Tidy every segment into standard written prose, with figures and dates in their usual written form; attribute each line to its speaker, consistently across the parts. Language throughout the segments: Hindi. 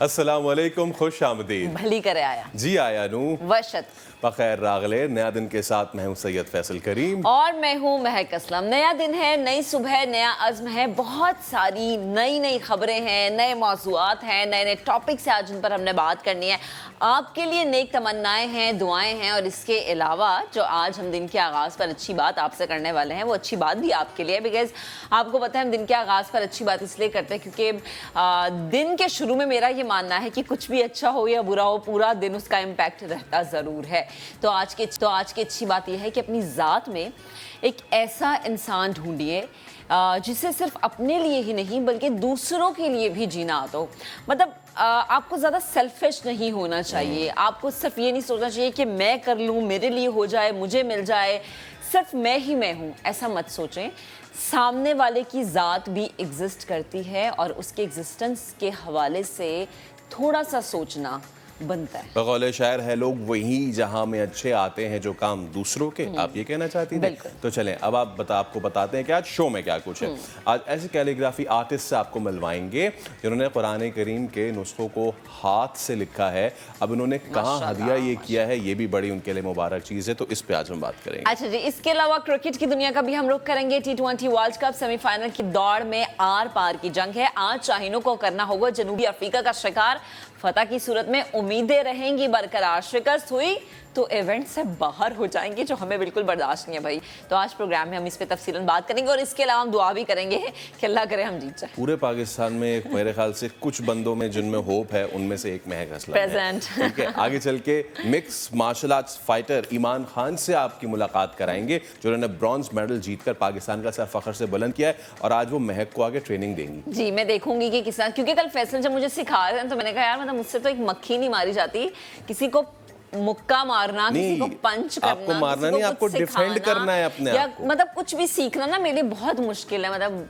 Speaker 1: अस्सलाम वालेकुम, खुश आमदीद।
Speaker 2: भली करे आया
Speaker 1: जी आया नू
Speaker 2: वशत
Speaker 1: बखैर रागले। नया दिन के साथ मैं हूँ सैयद फैसल करीम
Speaker 2: और मैं हूँ महक असलम। नया दिन है, नई सुबह, नया अज़्म है, बहुत सारी नई नई खबरें हैं, नए मौज़ूआत हैं, नए नए टॉपिक्स हैं आज जिन पर हमने बात करनी है। आपके लिए नेक तमन्नाएं हैं, दुआएं हैं, और इसके अलावा जो आज हम दिन के आगाज़ पर अच्छी बात आपसे करने वाले हैं वो अच्छी बात भी आपके लिए, बिकॉज़ आपको पता है हम दिन के आगाज़ पर अच्छी बात इसलिए करते हैं क्योंकि दिन के शुरू में मेरा ये मानना है कि कुछ भी अच्छा हो या बुरा हो, पूरा दिन उसका इम्पैक्ट रहता ज़रूर है। तो आज की अच्छी बात यह है कि अपनी ज़ात में एक ऐसा इंसान ढूंढिए जिसे सिर्फ अपने लिए ही नहीं बल्कि दूसरों के लिए भी जीना आता हो। मतलब आपको ज़्यादा सेल्फिश नहीं होना चाहिए। आपको सिर्फ ये नहीं सोचना चाहिए कि मैं कर लूँ, मेरे लिए हो जाए, मुझे मिल जाए, सिर्फ मैं ही मैं हूँ, ऐसा मत सोचें। सामने वाले की ज़ात भी एग्जिस्ट करती है और उसके एग्जिस्टेंस के हवाले से थोड़ा सा सोचना बनता है।
Speaker 1: बकौले शायर है लोग वही जहां में अच्छे आते हैं जो काम दूसरों के। आप ये कहना चाहती थी? तो चलें अब आपको बताते हैं कि आज शो में क्या कुछ है। आज ऐसे कैलीग्राफी आर्टिस्ट से आपको मिलवाएंगे जिन्होंने कुरान करीम के नुस्खों को हाथ से लिखा है। अब इन्होंने कहाँ हदिया ये किया है, ये भी बड़ी उनके लिए मुबारक चीज़ है, तो इस पे आज हम बात करेंगे।
Speaker 2: अच्छा जी, इसके अलावा क्रिकेट की दुनिया का भी हम रुख करेंगे। T20 वर्ल्ड कप सेमीफाइनल की दौड़ में आर पार की जंग है। आज शाहीनों को करना होगा जनूबी अफ्रीका का शिकार। फतह की सूरत में उम्मीदें रहेंगी बरकरार, शिकस्त हुई तो इवेंट से बाहर हो जाएंगे, जो हमें बिल्कुल बर्दाश्त नहीं है भाई। तो आज प्रोग्राम में हम इस पे तफसीलन बात करेंगे और इसके अलावा हम दुआ भी करेंगे कि अल्लाह करे हम जीत जाए।
Speaker 1: पूरे पाकिस्तान में मेरे ख्याल से कुछ बंदों में जिनमें होप है, उनमें से एक महक असलम
Speaker 2: प्रेजेंट।
Speaker 1: ठीक है, आगे चल के मिक्स मार्शल आर्ट्स फाइटर ईमान खान से आपकी मुलाकात कराएंगे जिन्होंने ब्रॉन्ज मेडल जीतकर पाकिस्तान का सर फख्र से बुलंद किया है और आज वो महक को आगे ट्रेनिंग देंगी।
Speaker 2: जी, मैं देखूंगी कि किस तरह, क्योंकि कल फैसल जब मुझे सिखा रहे हैं तो मैंने कहा यार मतलब मुझसे तो एक मक्खी नहीं मारी जाती। किसी को मुक्का मारना, किसी को पंच करना,
Speaker 1: आपको मारना नहीं, आपको डिफेंड करना है अपने आप को।
Speaker 2: मतलब कुछ भी सीखना ना मेरे लिए बहुत मुश्किल है। मतलब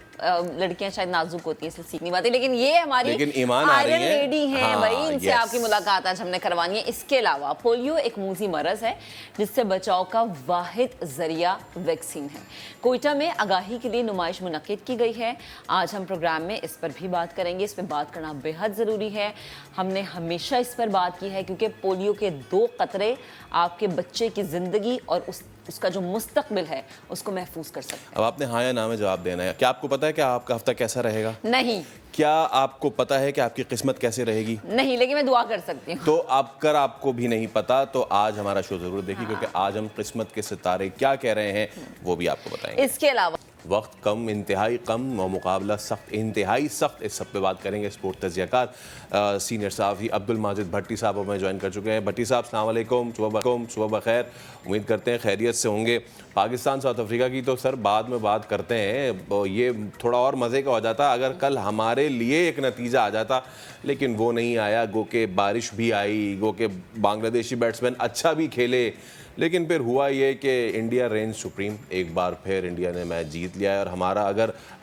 Speaker 2: लड़कियां शायद नाजुक होती है इसलिए सीख नहीं पाती, लेकिन ये हमारी आयरन लेडी हैं भाई, इनसे आपकी मुलाकात आज हमने करवानी है। इसके अलावा पोलियो एक मूजी मरज है जिससे बचाव का वाहिद जरिया वैक्सीन है। कोयटा में आगाही के लिए नुमाइश मुनक्किद की गई है। आज हम प्रोग्राम में इस पर भी बात करेंगे। इस पर बात करना बेहद ज़रूरी है। हमने हमेशा इस पर बात की है क्योंकि पोलियो के 2 कतरे आपके बच्चे की ज़िंदगी और उसका जो मुस्तकबिल है उसको महफूज कर सकते हैं।
Speaker 1: अब आपने हाँ या ना में जवाब देना है। क्या आपको पता है कि आपका हफ्ता कैसा रहेगा?
Speaker 2: नहीं।
Speaker 1: क्या आपको पता है कि आपकी किस्मत कैसे रहेगी?
Speaker 2: नहीं, लेकिन मैं दुआ कर सकती हूँ।
Speaker 1: तो आपको भी नहीं पता तो आज हमारा शो जरूर देखिए क्योंकि आज हम किस्मत के सितारे क्या कह रहे हैं वो भी आपको बताएंगे।
Speaker 2: इसके अलावा
Speaker 1: वक्त कम, इंतहाई कम और मुकाबला सख्त, इंतहाई सख्त, इस सब पे बात करेंगे। स्पोर्ट तजियाकार सीनियर साहब अब्दुल माजिद भट्टी साहब हमें ज्वाइन कर चुके हैं। भट्टी साहब अस्सलाम वालेकुम, सुबह बखैर। उम्मीद करते हैं खैरियत से होंगे। पाकिस्तान साउथ अफ्रीका की तो सर बाद में बात करते हैं, ये थोड़ा और मज़े का हो जाता अगर कल हमारे लिए एक नतीजा आ जाता, लेकिन वो नहीं आया। गो के बारिश भी आई, गो के बांग्लादेशी बैट्समैन अच्छा भी खेले, लेकिन फिर हुआ ये कि इंडिया रेंज सुप्रीम। एक बार फिर इंडिया ने मैच जीत लिया है और हमारा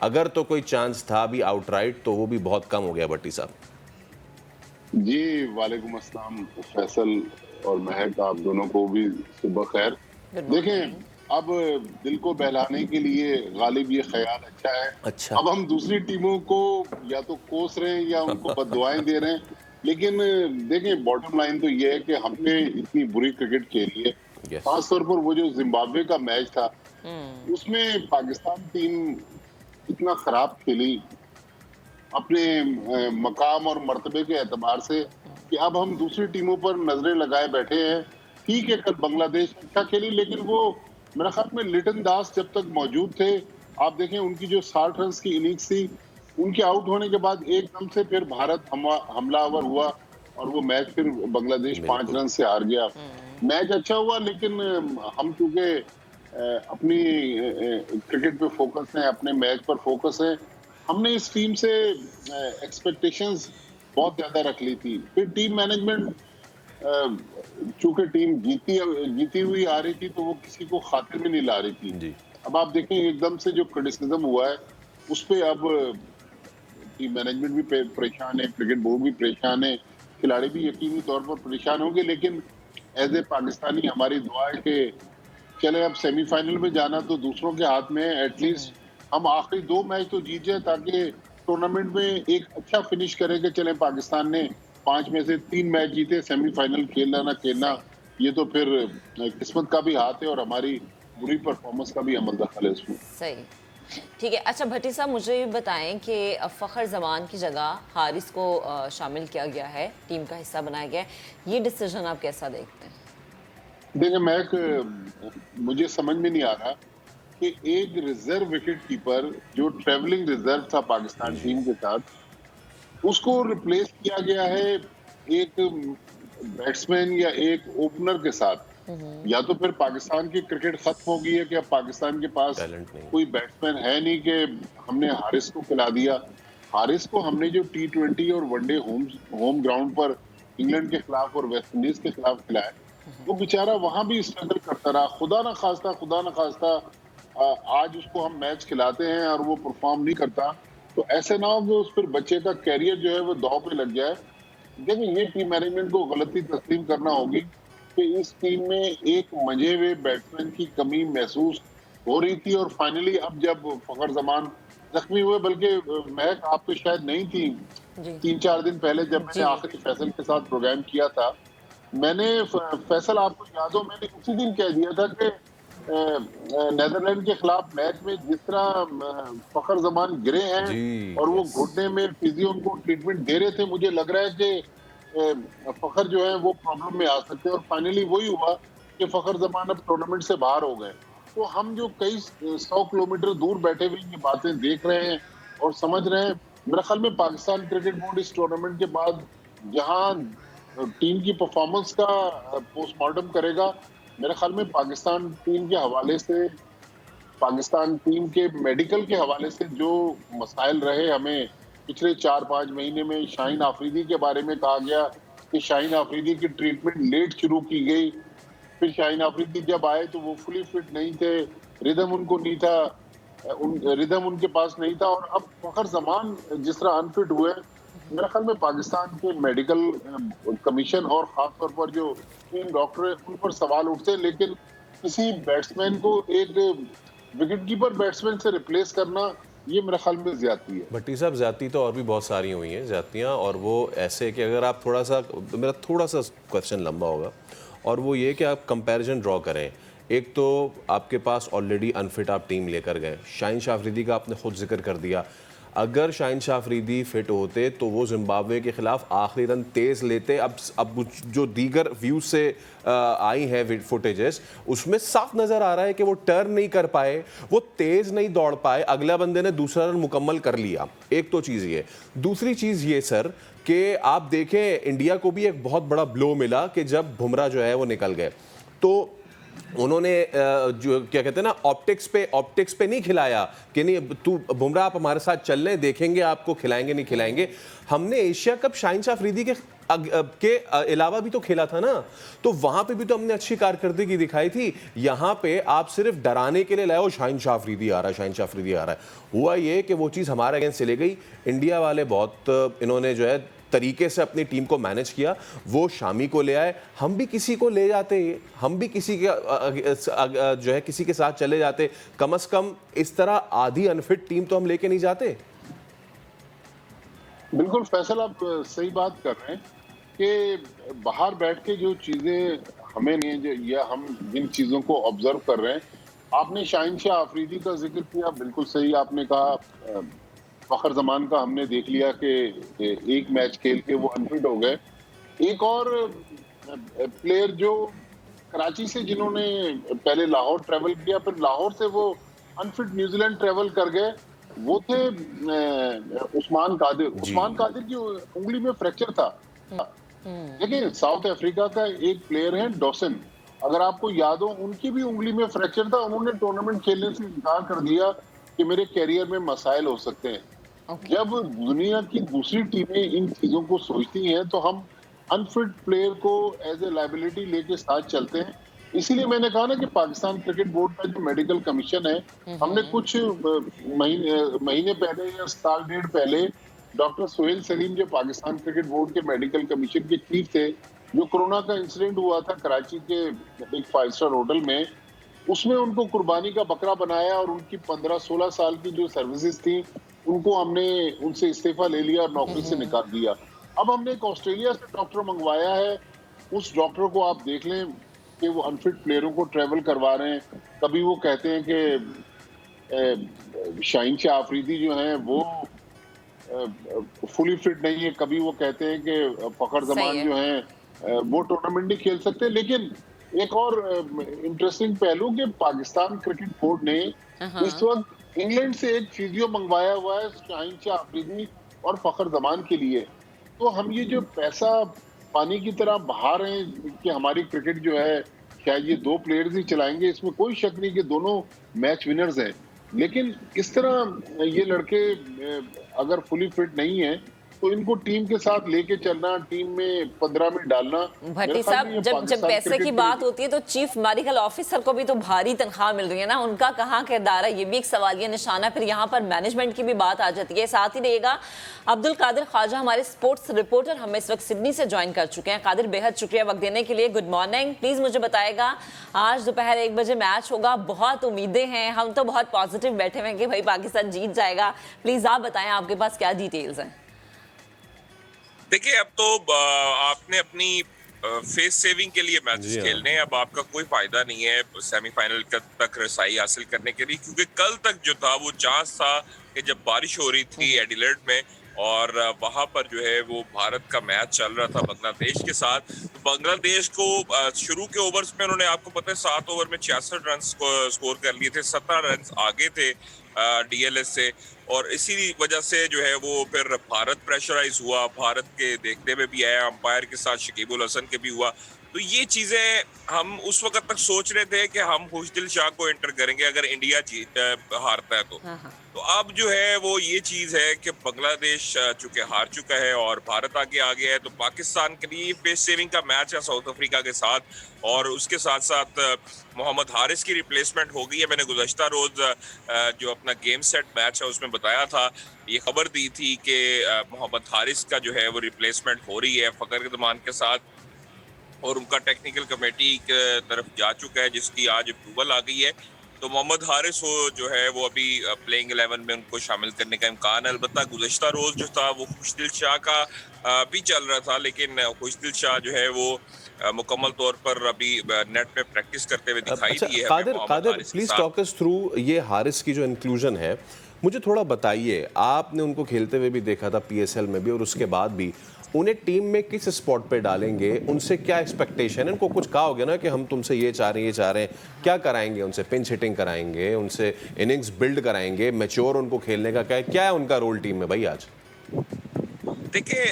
Speaker 1: अगर तो कोई चांस था भी आउटराइट तो वो भी बहुत कम हो गया। भट्टी साहब
Speaker 3: जी, वालेकुम अस्सलाम फैसल और महक, आप दोनों को भी सुबह खैर। देखें, अब दिल को बहलाने के लिए गालिब ये ख्याल अच्छा। अब हम दूसरी टीमों को या तो कोस रहे हैं या उनको बद्दुआएं दे रहे हैं, लेकिन देखें बॉटम लाइन तो ये है कि हमने इतनी बुरी क्रिकेट खेली है। खासतौर पर वो जो जिम्बाब्वे का मैच था उसमें पाकिस्तान टीम इतना खराब खेली अपने मकाम और मर्तबे के एतबार से कि अब हम दूसरी टीमों पर नजरें लगाए बैठे हैं। ठीक है, कल बांग्लादेश अच्छा खेली, लेकिन वो मेरे ख्याल में लिटन दास जब तक मौजूद थे, आप देखें उनकी जो 60 रन की इनिंग्स थी, उनके आउट होने के बाद एकदम से फिर भारत हमलावर हुआ और वो मैच फिर बांग्लादेश 5 रन से हार गया। मैच अच्छा हुआ, लेकिन हम चूंकि अपनी क्रिकेट पे फोकस है, अपने मैच पर फोकस है, हमने इस टीम से एक्सपेक्टेशंस बहुत ज्यादा रख ली थी। फिर टीम मैनेजमेंट, चूंकि टीम जीती हुई आ रही थी तो वो किसी को खातिर में नहीं ला रही थी। अब आप देखें एकदम से जो क्रिटिसिज्म हुआ है उस पे अब टीम मैनेजमेंट भी परेशान है, क्रिकेट बोर्ड भी परेशान है, खिलाड़ी भी यकीनी तौर पर परेशान होंगे। लेकिन एज ए पाकिस्तानी हमारी दुआ है कि चले अब सेमीफाइनल में जाना तो दूसरों के हाथ में है। एटलीस्ट हम आखिरी 2 मैच तो जीत जाए ताकि टूर्नामेंट में एक अच्छा फिनिश करें कि चले पाकिस्तान ने 5 में से 3 मैच जीते, सेमीफाइनल खेलना ना खेलना ये तो फिर किस्मत का भी हाथ है और हमारी बुरी परफॉर्मेंस का भी अमल दखल है इसमें।
Speaker 2: सही, ठीक है। अच्छा भट्टी साहब, मुझे ये बताएं कि फ़खर जमान की जगह हारिस को शामिल किया गया है, टीम का हिस्सा बनाया गया है, ये डिसीजन आप कैसा देखते हैं?
Speaker 3: देखिए मुझे समझ में नहीं आ रहा कि एक रिजर्व विकेट कीपर जो ट्रेवलिंग रिजर्व था पाकिस्तान टीम के साथ, उसको रिप्लेस किया गया है एक बैट्समैन या एक ओपनर के साथ। या तो फिर पाकिस्तान की क्रिकेट खत्म हो गई है कि अब पाकिस्तान के पास
Speaker 1: टैलेंट नहीं।
Speaker 3: कोई बैट्समैन है नहीं कि हमने हारिस को खिला दिया। हारिस को हमने जो T20 और वनडे होम ग्राउंड पर इंग्लैंड के खिलाफ और वेस्ट इंडीज के खिलाफ खिलाया, वो बेचारा वहां भी स्ट्रगल करता रहा। खुदा ना खास्ता आज उसको हम मैच खिलाते हैं और वो परफॉर्म नहीं करता, तो ऐसे ना हो कि उस पर बच्चे का कैरियर जो है वो दांव पे लग जाए। देखिए ये टीम मैनेजमेंट को गलती तस्लीम करना होगी कि इस टीम में एक मंझे हुए बैट्समैन की कमी महसूस हो रही थी और फाइनली अब जब फखर जमान जख्मी हुए, बल्कि महक आप तो शायद नहीं थी,
Speaker 2: जी
Speaker 3: 3-4 दिन पहले जब मैंने
Speaker 2: जी
Speaker 3: आखिरी फैसल के साथ प्रोग्राम किया था, मैंने फैसल आपको याद हो मैंने उसी दिन कह दिया था कि नेदरलैंड के खिलाफ मैच में जिस तरह फखर जमान गिरे हैं
Speaker 1: जी
Speaker 3: और वो
Speaker 1: यस।
Speaker 3: घुटने में फिजियो उनको ट्रीटमेंट दे रहे थे, मुझे लग रहा है कि फखर जो है वो प्रॉब्लम में आ सकते हैं और फाइनली वही हुआ कि फखर जमान अब टूर्नामेंट से बाहर हो गए। तो हम जो कई 100 किलोमीटर दूर बैठे हुए ये बातें देख रहे हैं और समझ रहे हैं, मेरे ख्याल में पाकिस्तान क्रिकेट बोर्ड इस टूर्नामेंट के बाद जहां टीम की परफॉर्मेंस का पोस्टमार्टम करेगा, मेरे ख्याल में पाकिस्तान टीम के हवाले से, पाकिस्तान टीम के मेडिकल के हवाले से जो मसाइल रहे हमें पिछले 4-5 महीने में, शाहीन आफरीदी के बारे में कहा गया कि शाहीन आफरीदी की ट्रीटमेंट लेट शुरू की गई, फिर शाहीन आफरीदी जब आए तो वो फुली फिट नहीं थे, रिदम उनको नहीं था, रिदम उनके पास नहीं था, और अब फखर जमान जिस तरह अनफिट हुए, मेरे ख्याल में पाकिस्तान के मेडिकल कमीशन और खासतौर पर जो टीम डॉक्टर है उन पर सवाल उठते हैं। लेकिन किसी बैट्समैन को एक विकेट कीपर बैट्समैन से रिप्लेस करना, ये मेरे ख्याल में ज्यादती है।
Speaker 1: भट्टी साहब ज्यादती तो और भी बहुत सारी हुई हैं ज्यादतियाँ, और वो ऐसे कि अगर आप मेरा थोड़ा सा क्वेश्चन लंबा होगा, और वो ये कि आप कंपैरिजन ड्रॉ करें। एक तो आपके पास ऑलरेडी अनफिट आप टीम लेकर गए, शाहीन शाह अफरीदी का आपने खुद जिक्र कर दिया। अगर शाहीन शाह अफरीदी फिट होते तो वो जिम्बाब्वे के खिलाफ आखिरी रन तेज़ लेते। अब जो दीगर व्यूज से आई हैं फुटेजेस, उसमें साफ नज़र आ रहा है कि वो टर्न नहीं कर पाए, वो तेज़ नहीं दौड़ पाए, अगला बंदे ने दूसरा रन मुकम्मल कर लिया। एक तो चीज़ ये। दूसरी चीज़ ये सर कि आप देखें इंडिया को भी एक बहुत बड़ा ब्लो मिला कि जब बुमराह जो है वो निकल गए, तो उन्होंने जो क्या कहते हैं ना, ऑप्टिक्स पे नहीं खिलाया कि नहीं तू बुमराह आप हमारे साथ चल रहे, देखेंगे आपको खिलाएंगे नहीं खिलाएंगे। हमने एशिया कप शाहीन शाह अफरीदी के अलावा भी तो खेला था ना, तो वहां पे भी तो हमने अच्छी कारकर्दगी दिखाई थी। यहाँ पे आप सिर्फ डराने के लिए लाए हो, शाहीन शाह अफरीदी आ रहा है, शाहीन शाह अफरीदी आ रहा है। हुआ ये कि वो चीज़ हमारे अगेंस्ट चले गई। इंडिया वाले बहुत इन्होंने जो है तरीके से अपनी टीम को मैनेज किया, वो शामी को ले आए। हम भी किसी को ले जाते, हम भी किसी के जो है किसी के साथ चले जाते, कम से कम इस तरह आधी अनफिट टीम तो हम लेके नहीं जाते।
Speaker 3: बिल्कुल फैसल, आप सही बात कर रहे हैं कि बाहर बैठ के जो चीजें हमें नहीं, जो या हम जिन चीजों को ऑब्जर्व कर रहे हैं, आपने शाहीन शाह अफरीदी का जिक्र किया, बिल्कुल सही आपने कहा। फखर जमान का हमने देख लिया कि एक मैच खेल के वो अनफिट हो गए। एक और प्लेयर जो कराची से, जिन्होंने पहले लाहौर ट्रेवल किया, फिर लाहौर से वो अनफिट न्यूजीलैंड ट्रेवल कर गए, वो थे उस्मान कादिर की उंगली में फ्रैक्चर था। देखिए साउथ अफ्रीका का एक प्लेयर है डॉसन, अगर आपको याद हो उनकी भी उंगली में फ्रैक्चर था, उन्होंने टूर्नामेंट खेलने से इनकार कर दिया कि मेरे कैरियर में मसाइल हो सकते हैं। जब दुनिया की दूसरी टीमें इन चीजों को सोचती हैं तो हम अनफिट प्लेयर को एज ए लायबिलिटी लेके साथ चलते हैं। इसीलिए मैंने कहा ना कि पाकिस्तान क्रिकेट बोर्ड का जो मेडिकल कमीशन है, हमने कुछ महीने पहले या साल डेढ़ पहले डॉक्टर सोहेल सलीम, जो पाकिस्तान क्रिकेट बोर्ड के मेडिकल कमीशन के चीफ थे, जो कोरोना का इंसिडेंट हुआ था कराची के एक 5 स्टार होटल में, उसमें उनको कुर्बानी का बकरा बनाया और उनकी 15-16 साल की जो सर्विसेज थी उनको हमने उनसे इस्तीफा ले लिया और नौकरी से निकाल दिया। अब हमने एक ऑस्ट्रेलिया से डॉक्टर मंगवाया है, उस डॉक्टर को आप देख लें कि वो अनफिट प्लेयरों को ट्रेवल करवा रहे हैं। कभी वो कहते हैं कि शाहीन शाह अफरीदी जो हैं वो फुली फिट नहीं है, कभी वो कहते हैं कि फखर जमान जो हैं वो टूर्नामेंट नहीं खेल सकते। लेकिन एक और इंटरेस्टिंग पहलू कि पाकिस्तान क्रिकेट बोर्ड ने इस वक्त इंग्लैंड से एक फिजियो मंगवाया हुआ है शाहीन शाह अफरीदी और फखर जमान के लिए। तो हम ये जो पैसा पानी की तरह बहा रहे हैं कि हमारी क्रिकेट जो है शायद ये 2 प्लेयर्स ही चलाएंगे, इसमें कोई शक नहीं कि दोनों मैच विनर्स हैं। लेकिन इस तरह ये लड़के अगर फुली फिट नहीं है तो इनको टीम के साथ लेके चलना, टीम में 15 में डालना।
Speaker 2: भट्टी साहब, जब पैसे की बात होती है तो चीफ मेडिकल ऑफिसर को भी तो भारी तनख्वाह मिल रही है ना, उनका कहाँ किरदार है, ये भी एक सवालिया निशान है। फिर यहाँ पर मैनेजमेंट की भी बात आ जाती है। साथ ही रहेगा अब्दुल कादिर ख्वाजा, हमारे स्पोर्ट्स रिपोर्टर, हमें इस वक्त सिडनी से ज्वाइन कर चुके हैं। कादिर, बेहद शुक्रिया वक्त देने के लिए। Good morning. प्लीज मुझे बताएगा, आज दोपहर 1 बजे मैच होगा, बहुत उम्मीदें हैं, हम तो बहुत पॉजिटिव बैठे हुए हैं कि भाई पाकिस्तान जीत जाएगा। प्लीज आप बताएं, आपके पास क्या डिटेल्स हैं?
Speaker 4: देखिए, अब तो आपने अपनी फेस सेविंग के लिए मैचेस खेलने हैं। अब आपका कोई फायदा नहीं है सेमीफाइनल तक रसाई हासिल करने के लिए, क्योंकि कल तक जो था वो चांस था कि जब बारिश हो रही थी एडिलेड में और वहां पर जो है वो भारत का मैच चल रहा था बांग्लादेश के साथ, तो बांग्लादेश को शुरू के ओवर्स में उन्होंने, आपको पता है, 7 ओवर में 66 रन स्कोर कर लिए थे, 17 रन आगे थे डीएलएस से। और इसी वजह से जो है वो फिर भारत प्रेशराइज हुआ, भारत के देखने में भी आया, अंपायर के साथ शकीबुल हसन के भी हुआ। तो ये चीजें हम उस वक्त तक सोच रहे थे कि हम खुशदिल शाह को एंटर करेंगे अगर इंडिया हारता है तो अब जो है वो ये चीज है कि बांग्लादेश चूंकि हार चुका है और भारत आगे आ गया है, तो पाकिस्तान के लिए फेस सेविंग का मैच है साउथ अफ्रीका के साथ, और उसके साथ साथ मोहम्मद हारिस की रिप्लेसमेंट हो गई है। मैंने गुज़श्ता रोज जो अपना गेम सेट मैच है उसमें बताया था, ये खबर दी थी कि मोहम्मद हारिस का जो है वो रिप्लेसमेंट हो रही है फखर जमान के साथ, और उनका टेक्निकल कमेटी की तरफ जा चुका है जिसकी आज अप्रूवल आ गई है। तो मोहम्मद हारिस जो है वो अभी प्लेइंग 11 में उनको शामिल करने का इम्कान है। अलबत्ता गुज़श्ता रोज जो था वो खुशदिल शाह का भी चल रहा था, लेकिन खुशदिल शाह जो है वो मुकम्मल तौर पर अभी नेट में प्रैक्टिस करते हुए दिखाई दी है।
Speaker 1: Qadir please talk us through ये हारिस की जो इंक्लूजन है, मुझे थोड़ा बताइए। आपने उनको खेलते हुए भी देखा था पीएसएल में भी, और उसके बाद भी उन्हें टीम में किस स्पॉट पे डालेंगे, उनसे क्या एक्सपेक्टेशन है? उनको कुछ कहा होगा ना कि हम तुमसे ये चाह रहे हैं, ये चाह रहे हैं, क्या कराएंगे उनसे? पिंच हिटिंग कराएंगे उनसे, इनिंग्स बिल्ड कराएंगे, मैच्योर उनको खेलने का क्या है उनका रोल टीम में भाई आज?
Speaker 4: देखिए,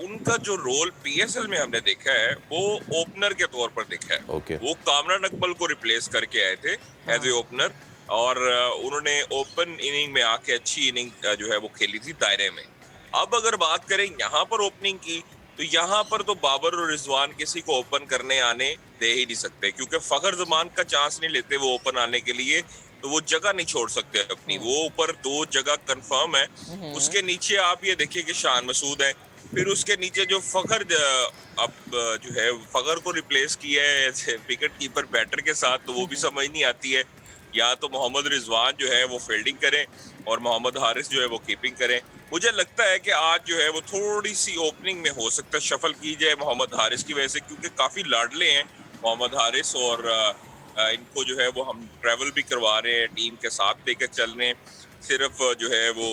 Speaker 4: उनका जो रोल पीएसएल में हमने देखा है वो ओपनर के तौर पर देखा है। वो कामरान अकमल को रिप्लेस करके आए थे एज ए ओपनर, और उन्होंने ओपन इनिंग में आके अच्छी इनिंग जो है वो खेली थी दायरे में। अब अगर बात करें यहाँ पर ओपनिंग की, तो यहाँ पर तो बाबर और रिजवान किसी को ओपन करने आने दे ही नहीं सकते, क्योंकि फखर जमान का चांस नहीं लेते वो ओपन आने के लिए, तो वो जगह नहीं छोड़ सकते अपनी। वो ऊपर 2 जगह कंफर्म है, उसके नीचे आप ये देखिए कि शान मसूद है, फिर उसके नीचे जो फखर अब जो है फखर को रिप्लेस किया है विकेट कीपर बैटर के साथ, तो वो भी समझ नहीं आती है। या तो मोहम्मद रिजवान जो है वो फील्डिंग करें और मोहम्मद हारिस जो है वो कीपिंग करें। मुझे लगता है कि आज जो है वो थोड़ी सी ओपनिंग में हो सकता है शफल की जाए मोहम्मद हारिस की वजह से, क्योंकि काफी लाडले हैं मोहम्मद हारिस, और इनको जो है वो हम ट्रैवल भी करवा रहे हैं, टीम के साथ लेकर चल रहे हैं। सिर्फ जो है वो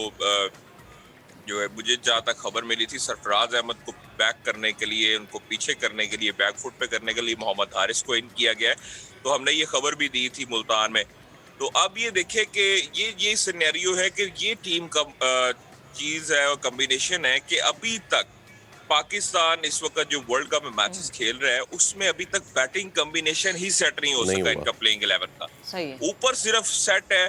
Speaker 4: जो है मुझे जहाँ तक खबर मिली थी, सरफराज अहमद को बैक करने के लिए, उनको पीछे करने के लिए, बैक फुट पे करने के लिए मोहम्मद हारिस को इन किया गया है। तो हमने ये खबर भी दी थी मुल्तान में। तो अब ये देखें कि ये सिनेरियो है कि ये टीम का चीज है और कॉम्बिनेशन है कि अभी तक पाकिस्तान इस वक्त जो वर्ल्ड कप में मैचेस खेल रहा है उसमें अभी तक बैटिंग कॉम्बिनेशन ही सेट नहीं हो सका इनका प्लेइंग 11 का। ऊपर सिर्फ सेट है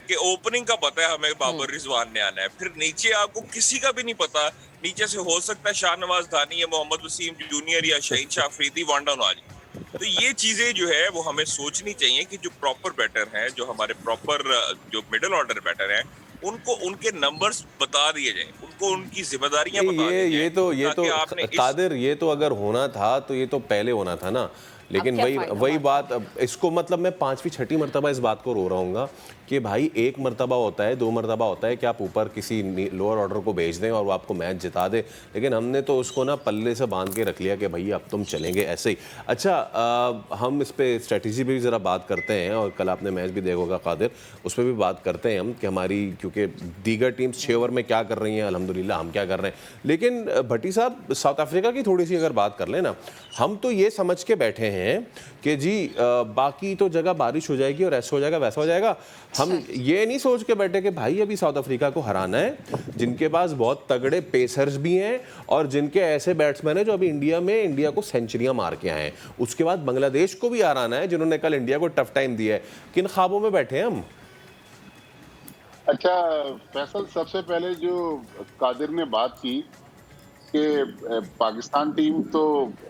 Speaker 4: कि ओपनिंग का पता है हमें बाबर रिजवान ने आना है, फिर नीचे आपको किसी का भी नहीं पता। नीचे से हो सकता है शाहनवाज धानी या मोहम्मद वसीम जूनियर या शाहीन शाह अफरीदी, वांडा नवाजी। तो ये चीजें जो है वो हमें सोचनी चाहिए कि जो प्रॉपर बैटर हैं, जो हमारे प्रॉपर जो मिडिल ऑर्डर बैटर हैं, उनको उनके नंबर्स बता दिए जाएं, उनको उनकी जिम्मेदारियां बता दी जाएं।
Speaker 1: ये तो कादिर, ये तो अगर होना था तो ये तो पहले होना था ना। लेकिन वही बात, इसको मतलब मैं 5वीं 6ठी मरतबा इस बात को रो रहा हूँ कि भाई एक मरतबा होता है, 2 मरतबा होता है कि आप ऊपर किसी लोअर ऑर्डर को भेज दें और वो आपको मैच जिता दे, लेकिन हमने तो उसको ना पल्ले से बांध के रख लिया कि भाई अब तुम चलेंगे ऐसे ही। अच्छा, हम इस पे स्ट्रेटजी पे भी ज़रा बात करते हैं, और कल आपने मैच भी देखा होगा कादिर, उस पर भी बात करते हैं हम कि हमारी, क्योंकि दीगर टीम्स 6 ओवर में क्या कर रही हैं, अल्हम्दुलिल्लाह हम क्या कर रहे हैं। लेकिन भट्टी साहब, साउथ अफ्रीका की थोड़ी सी अगर बात कर लें ना, हम तो ये समझ के बैठे हैं कि जी बाकी तो जगह बारिश हो जाएगी और ऐसा हो जाएगा वैसा हो जाएगा। हम ये नहीं सोच के बैठे कि भाई अभी साउथ अफ्रीका को हराना है, जिनके पास बहुत तगड़े पेसर्स भी हैं और जिनके ऐसे बैट्समैन हैं जो अभी इंडिया को सेंचुरियां मार के आए हैं। उसके बाद बांग्लादेश को भी हराना है, जिन्होंने कल इंडिया को टफ टाइम दिया है। किन ख्वाबों में बैठे हैं हम?
Speaker 3: अच्छा फैसल, सबसे पहले जो कादिर ने बात की कि पाकिस्तान टीम तो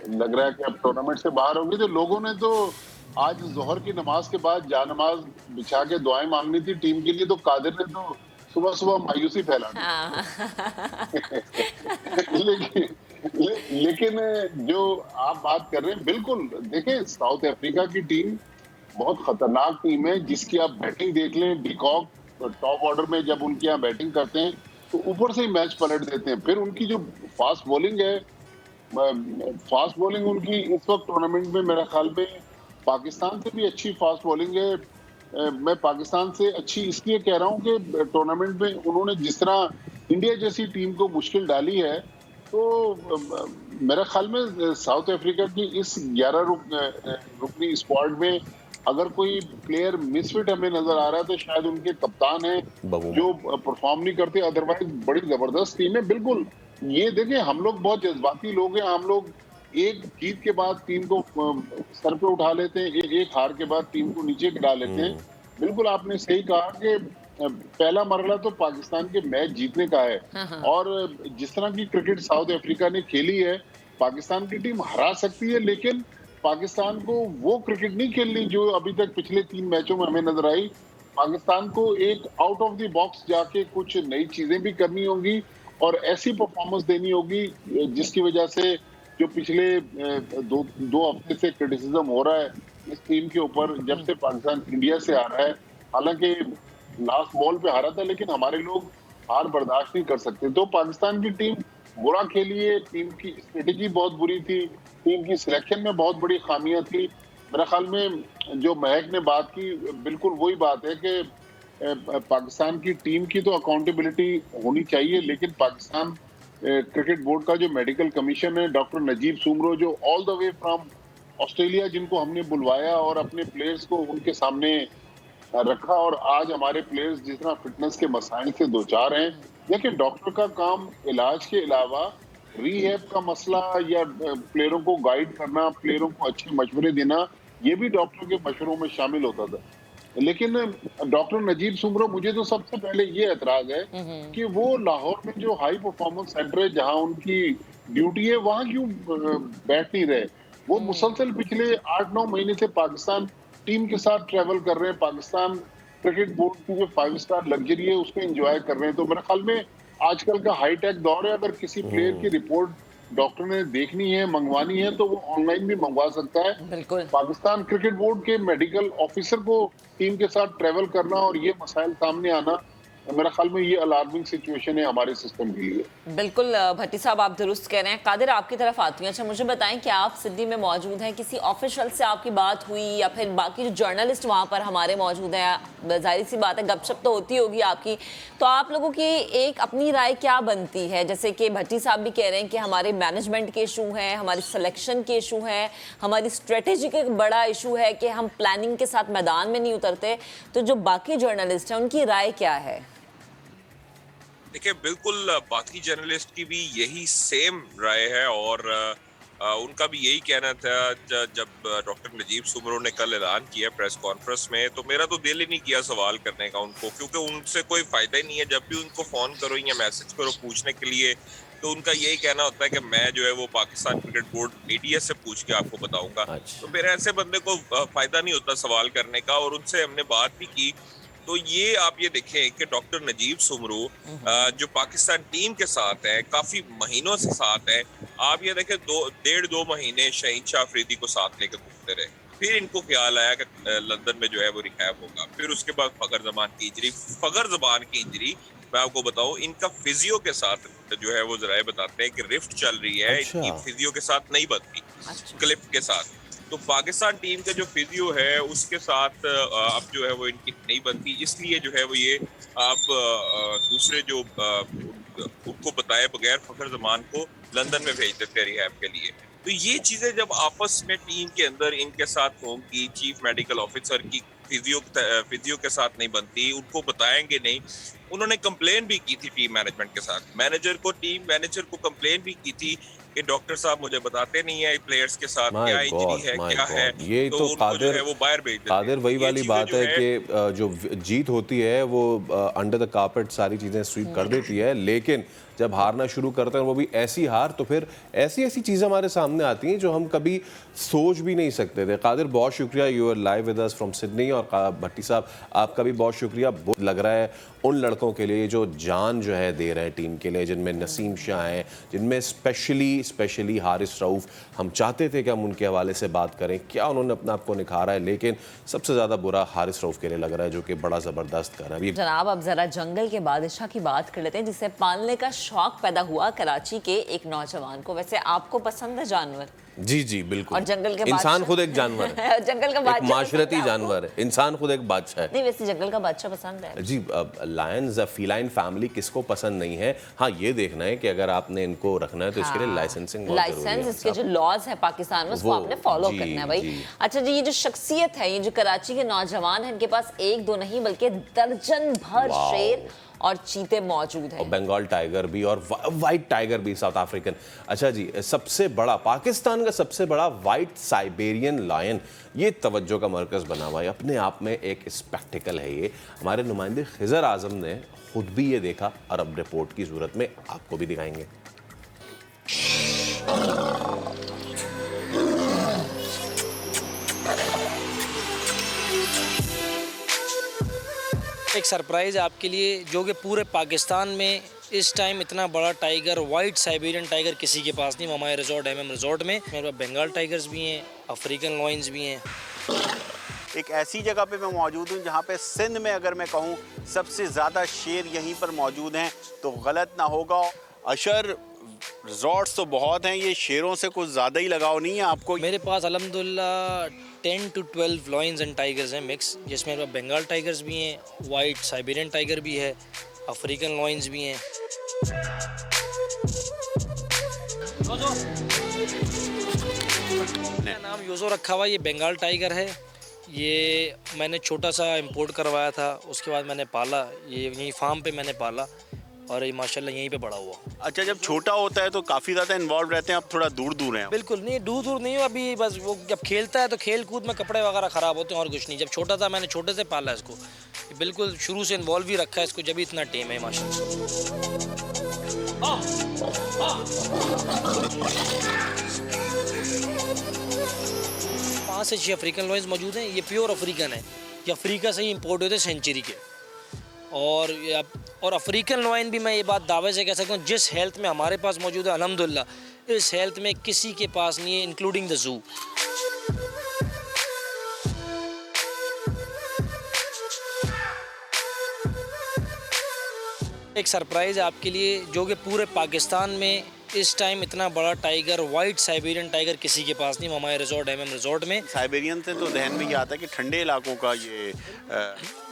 Speaker 3: लग रहा है कि अब टूर्नामेंट से बाहर होगी, तो लोगों ने तो आज जोहर की नमाज के बाद जानमाज बिछा के दुआएं मांगनी थी टीम के लिए, तो कादिर ने तो सुबह सुबह मायूसी फैला दी। लेकिन जो आप बात कर रहे हैं, बिल्कुल देखिए, साउथ अफ्रीका की टीम बहुत खतरनाक टीम है, जिसकी आप बैटिंग देख लें। डिकॉक टॉप ऑर्डर में जब उनके यहाँ बैटिंग करते हैं तो ऊपर से ही मैच पलट देते हैं। फिर उनकी जो फास्ट बॉलिंग है, फास्ट बॉलिंग उनकी इस वक्त टूर्नामेंट में मेरे ख्याल में पाकिस्तान से भी अच्छी फास्ट बॉलिंग है। मैं पाकिस्तान से अच्छी इसलिए कह रहा हूँ कि टूर्नामेंट में उन्होंने जिस तरह इंडिया जैसी टीम को मुश्किल डाली है, तो मेरे ख्याल में साउथ अफ्रीका की इस 11 रुकनी स्क्वाड में अगर कोई प्लेयर मिसफिट हमें नजर आ रहा है तो शायद उनके कप्तान है जो परफॉर्म नहीं करते। अदरवाइज बड़ी जबरदस्त टीम है। बिल्कुल, ये देखिए, हम लोग बहुत जज्बाती लोग हैं। हम लोग एक जीत के बाद टीम को सर पे उठा लेते हैं, एक हार के बाद टीम को नीचे गिरा लेते हैं। बिल्कुल आपने सही कहा कि पहला मरहला तो पाकिस्तान के मैच जीतने का है, और जिस तरह की क्रिकेट साउथ अफ्रीका ने खेली है, पाकिस्तान की टीम हरा सकती है, लेकिन पाकिस्तान को वो क्रिकेट नहीं खेलनी जो अभी तक पिछले 3 मैचों में हमें नजर आई। पाकिस्तान को एक आउट ऑफ द बॉक्स जाके कुछ नई चीजें भी करनी होंगी और ऐसी परफॉर्मेंस देनी होगी जिसकी वजह से जो पिछले दो हफ्ते से क्रिटिसिज्म हो रहा है इस टीम के ऊपर, जब से पाकिस्तान इंडिया से आ रहा है, हालांकि लास्ट बॉल पे हारा था, लेकिन हमारे लोग हार बर्दाश्त नहीं कर सकते। तो पाकिस्तान की टीम बुरा खेली है, टीम की स्ट्रेटेजी बहुत बुरी थी, टीम की सिलेक्शन में बहुत बड़ी खामियां थी। मेरे ख्याल में जो महक ने बात की, बिल्कुल वही बात है कि पाकिस्तान की टीम की तो अकाउंटेबिलिटी होनी चाहिए, लेकिन पाकिस्तान क्रिकेट बोर्ड का जो मेडिकल कमीशन है, डॉक्टर नजीब सुमरो, जो all the way from Australia, जिनको हमने बुलवाया और अपने प्लेयर्स को उनके सामने रखा, और आज हमारे प्लेयर्स जिस तरह फिटनेस के मसाइल से दो चार हैं। देखिए, डॉक्टर का काम इलाज के अलावा रीहैब का मसला या प्लेयरों को गाइड करना, प्लेयरों को अच्छे मशवरे देना, ये भी डॉक्टर के मशवरों में शामिल होता था। लेकिन डॉक्टर नजीब सुमरो, मुझे तो सबसे पहले ये एतराज है कि वो लाहौर में जो हाई परफॉर्मेंस सेंटर है जहां उनकी ड्यूटी है, वहां क्यों बैठ नहीं रहे। वो मुसलसल पिछले 8-9 महीने से पाकिस्तान टीम के साथ ट्रेवल कर रहे हैं, पाकिस्तान क्रिकेट बोर्ड की जो 5 स्टार लग्जरी है उसको एंजॉय कर रहे हैं। तो मेरे ख्याल में आजकल का हाईटेक दौर है, अगर किसी प्लेयर की रिपोर्ट डॉक्टर ने देखनी है, मंगवानी है, तो वो ऑनलाइन भी मंगवा सकता है।
Speaker 2: बिल्कुल।
Speaker 3: पाकिस्तान क्रिकेट बोर्ड के मेडिकल ऑफिसर को टीम के साथ ट्रेवल करना और ये मसाइल सामने आना, मेरा ख्याल में ये अलार्मिंग सिचुएशन है हमारे सिस्टम के लिए।
Speaker 2: बिल्कुल भट्टी साहब, आप दुरुस्त कह रहे हैं। कादिर, आपकी तरफ आती हूँ। अच्छा, मुझे बताएं कि आप सिडनी में मौजूद हैं, किसी ऑफिशियल से आपकी बात हुई या फिर बाकी जो जर्नलिस्ट वहाँ पर हमारे मौजूद हैं, जाहिर सी बात है गपशप तो होती होगी आपकी, तो आप लोगों की एक अपनी राय क्या बनती है? जैसे कि भट्टी साहब भी कह रहे हैं कि हमारे मैनेजमेंट के इशू हैं, हमारी सिलेक्शन के इशू हैं, हमारी स्ट्रेटेजी का बड़ा इशू है कि हम प्लानिंग के साथ मैदान में नहीं उतरते। तो जो बाकी जर्नलिस्ट हैं उनकी राय क्या है?
Speaker 4: देखिए, बिल्कुल बाकी जर्नलिस्ट की भी यही सेम राय है और उनका भी यही कहना था। जब डॉक्टर नजीब सुमरो ने कल ऐलान किया प्रेस कॉन्फ्रेंस में, तो मेरा तो दिल ही नहीं किया सवाल करने का उनको, क्योंकि उनसे कोई फायदा ही नहीं है। जब भी उनको फोन करो या मैसेज करो पूछने के लिए, तो उनका यही कहना होता है कि मैं जो है वो पाकिस्तान क्रिकेट बोर्ड मीडिया से पूछ के आपको बताऊंगा। तो मेरे ऐसे बंदे को फायदा नहीं होता सवाल करने का। और उनसे हमने बात भी की, तो ये आप ये देखें कि डॉक्टर नजीब सुमरो जो पाकिस्तान टीम के साथ है, काफी महीनों से साथ है। आप ये देखें 1.5-2 महीने शहीन शाह अफरीदी को साथ लेकर घूमते रहे। फिर इनको ख्याल आया कि लंदन में जो है वो रिहैब होगा। फिर उसके बाद फखर जमान की इंजरी मैं आपको बताऊं, इनका फिजियो के साथ जो है वो जराए बताते हैं कि रिफ्ट चल रही है,
Speaker 1: अच्छा।
Speaker 4: इनकी फिजियो के साथ नहीं बनती, क्लिप के साथ। तो पाकिस्तान टीम का जो फिजियो है उसके साथ अब जो है वो इनकी नहीं बनती, इसलिए जो है वो ये अब दूसरे जो उनको बताए बगैर फखर जमान को लंदन में भेज देते हैं रिहैब के लिए। तो ये चीजें जब आपस में टीम के अंदर इनके साथ होंगी, चीफ मेडिकल ऑफिसर की फिजियो के साथ नहीं बनती, उनको बताएंगे नहीं। उन्होंने कंप्लेन भी की थी टीम मैनेजमेंट के साथ, टीम मैनेजर को कंप्लेन भी की थी कि डॉक्टर साहब मुझे बताते नहीं है प्लेयर्स के साथ क्या इंजरी है, क्या है।
Speaker 1: ये तो
Speaker 4: उनको जो है वो बाहर भेज देते हैं।
Speaker 1: कादिर वही वाली बात है कि जो जीत होती है वो अंडर द कारपेट सारी चीज़ें स्वीप कर देती है, लेकिन जब हारना शुरू करते हैं वो भी ऐसी हार, तो फिर ऐसी ऐसी चीज़ें हमारे सामने आती हैं जो हम कभी सोच भी नहीं सकते थे। कादिर बहुत शुक्रिया, you are live with us from Sydney. और भट्टी साहब आपका भी बहुत शुक्रिया। बहुत लग रहा है उन लड़कों के लिए जो जान जो है दे रहे हैं टीम के लिए, जिनमें नसीम शाह हैं, जिनमें स्पेशली हारिस रऊफ। हम चाहते थे कि हम उनके हवाले से बात करें, क्या उन्होंने अपने आप को निखारा है, लेकिन सबसे ज़्यादा बुरा हारिस रऊफ के लिए लग रहा है, जो कि बड़ा ज़बरदस्त कर रहा है।
Speaker 2: जनाब अब जरा जंगल के बादशाह की बात कर लेते हैं, जिसे पालने का शौक पैदा हुआ कराची के एक नौजवान को। वैसे आपको पसंद है जानवर?
Speaker 1: जी बिल्कुल।
Speaker 2: और जंगल के
Speaker 1: इंसान खुद एक जानवर है।
Speaker 2: जंगल का बादशाह
Speaker 1: माशरती जानवर है, इंसान खुद एक बादशाह है।
Speaker 2: नहीं, वैसे जंगल का बादशाह पसंद है
Speaker 1: जी। लायंस फीलाइन फैमिली किसको पसंद नहीं है? हाँ, ये देखना है कि अगर आपने इनको रखना है तो इसके लिए लाइसेंसिंग बहुत जरूरी है।
Speaker 2: इसके जो लॉज है पाकिस्तान में उसको आपने फॉलो करना है भाई। अच्छा जी, ये जो शख्सियत है, ये जो कराची के नौजवान है, इनके पास एक दो नहीं बल्कि दर्जन भर शेर और चीते मौजूद हैं,
Speaker 1: और बंगाल टाइगर भी और वाइट टाइगर भी, साउथ अफ्रीकन। अच्छा जी, सबसे बड़ा पाकिस्तान का सबसे बड़ा वाइट साइबेरियन लायन, ये तवज्जो का मरकज़ बना हुआ है, अपने आप में एक स्पेक्टिकल है। ये हमारे नुमाइंदे खिजर आजम ने खुद भी ये देखा, अरब रिपोर्ट की सूरत में आपको भी दिखाएंगे।
Speaker 5: एक सरप्राइज़ आपके लिए, जो कि पूरे पाकिस्तान में इस टाइम इतना बड़ा टाइगर, वाइट साइबेरियन टाइगर किसी के पास नहीं। वो हमारे रिजॉर्ट MM रिजॉर्ट में मेरे पास बंगाल टाइगर्स भी हैं, अफ्रीकन लॉयंस भी हैं।
Speaker 6: एक ऐसी जगह पे मैं मौजूद हूँ जहाँ पे सिंध में अगर मैं कहूँ सबसे ज़्यादा शेर यहीं पर मौजूद हैं तो गलत ना होगा। अशर, रिजॉर्ट्स तो बहुत हैं, ये शेरों से कुछ ज़्यादा ही लगाव नहीं है आपको?
Speaker 5: मेरे पास अल्हम्दुलिल्लाह 10 to 12 लॉयंस एंड टाइगर्स हैं मिक्स, जिसमें मेरे पास बंगाल टाइगर्स भी हैं, वाइट साइबेरियन टाइगर भी है, अफ्रीकन लॉयंस भी हैं। मेरा नाम योजो रखा हुआ, ये बंगाल टाइगर है। ये मैंने छोटा सा इंपोर्ट करवाया था, उसके बाद मैंने पाला, ये यहीं फार्म पे मैंने पाला और ये माशाल्लाह यहीं पे बड़ा हुआ।
Speaker 6: अच्छा, जब छोटा होता है तो काफ़ी ज़्यादा इन्वॉल्व रहते हैं, अब थोड़ा दूर दूर हैं?
Speaker 5: बिल्कुल नहीं, दूर नहीं हो अभी, बस वो जब खेलता है तो खेल कूद में कपड़े वगैरह ख़राब होते हैं और कुछ नहीं। जब छोटा था मैंने छोटे से पाला इसको, बिल्कुल शुरू से इन्वॉल्व ही रखा है इसको, जब इतना टेम है माशाल्लाह। 5 से 6 अफ्रीकन लॉयंस मौजूद हैं। ये प्योर अफ्रीकन है, ये अफ्रीका से ही इम्पोर्ट होते हैं सेंचुरी के। और अफ्रीकन लॉयन भी मैं ये बात दावे से कह सकता हूँ, जिस हेल्थ में हमारे पास मौजूद है अल्हम्दुलिल्लाह इस हेल्थ में किसी के पास नहीं है, इंक्लूडिंग द जू। एक सरप्राइज़ आपके लिए, जो कि पूरे पाकिस्तान में इस टाइम इतना बड़ा टाइगर, वाइट साइबेरियन टाइगर किसी के पास नहीं। वो हमारे रिजॉर्ट MM रिजॉर्ट में।
Speaker 6: साइबेरियन से तो ध्यान में ये आता है कि ठंडे इलाकों का ये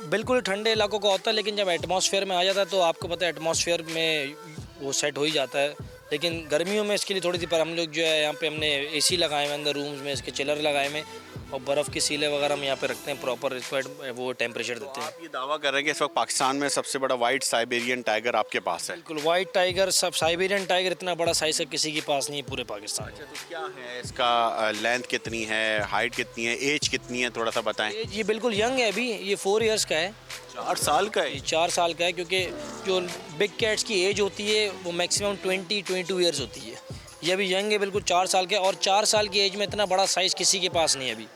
Speaker 5: बिल्कुल ठंडे इलाकों का होता है, लेकिन जब एटमॉस्फेयर में आ जाता है तो आपको पता है एटमॉस्फेयर में वो सेट हो ही जाता है। लेकिन गर्मियों में इसके लिए थोड़ी सी, पर हम लोग जो है यहाँ पे हमने AC लगाए हुए अंदर रूम्स में, इसके चिलर लगाए हुए और बर्फ़ की सीलें वगैरह हम यहाँ पे रखते हैं, प्रॉपर इसको वो टेम्परेचर देते हैं।
Speaker 6: आप ये दावा कर रहे हैं कि इस वक्त पाकिस्तान में सबसे बड़ा वाइट साइबेरियन टाइगर आपके पास है?
Speaker 5: बिल्कुल, वाइट टाइगर, सब साइबेरियन टाइगर इतना बड़ा साइज है किसी के पास नहीं है पूरे पाकिस्तान।
Speaker 6: अच्छा, तो क्या है इसका लेंथ कितनी है, हाइट कितनी है, एज कितनी है, थोड़ा सा बताएं।
Speaker 5: ये बिल्कुल यंग है अभी, ये 4 इयर्स का है।
Speaker 6: 4 साल का है?
Speaker 5: ये 4 साल का है, क्योंकि जो बिग कैट्स की एज होती है वो मैक्सिमम 20-22 ईयर्स होती है। ये अभी यंग है, बिल्कुल 4 साल का, और 4 साल की एज में इतना बड़ा साइज़ किसी के पास नहीं है अभी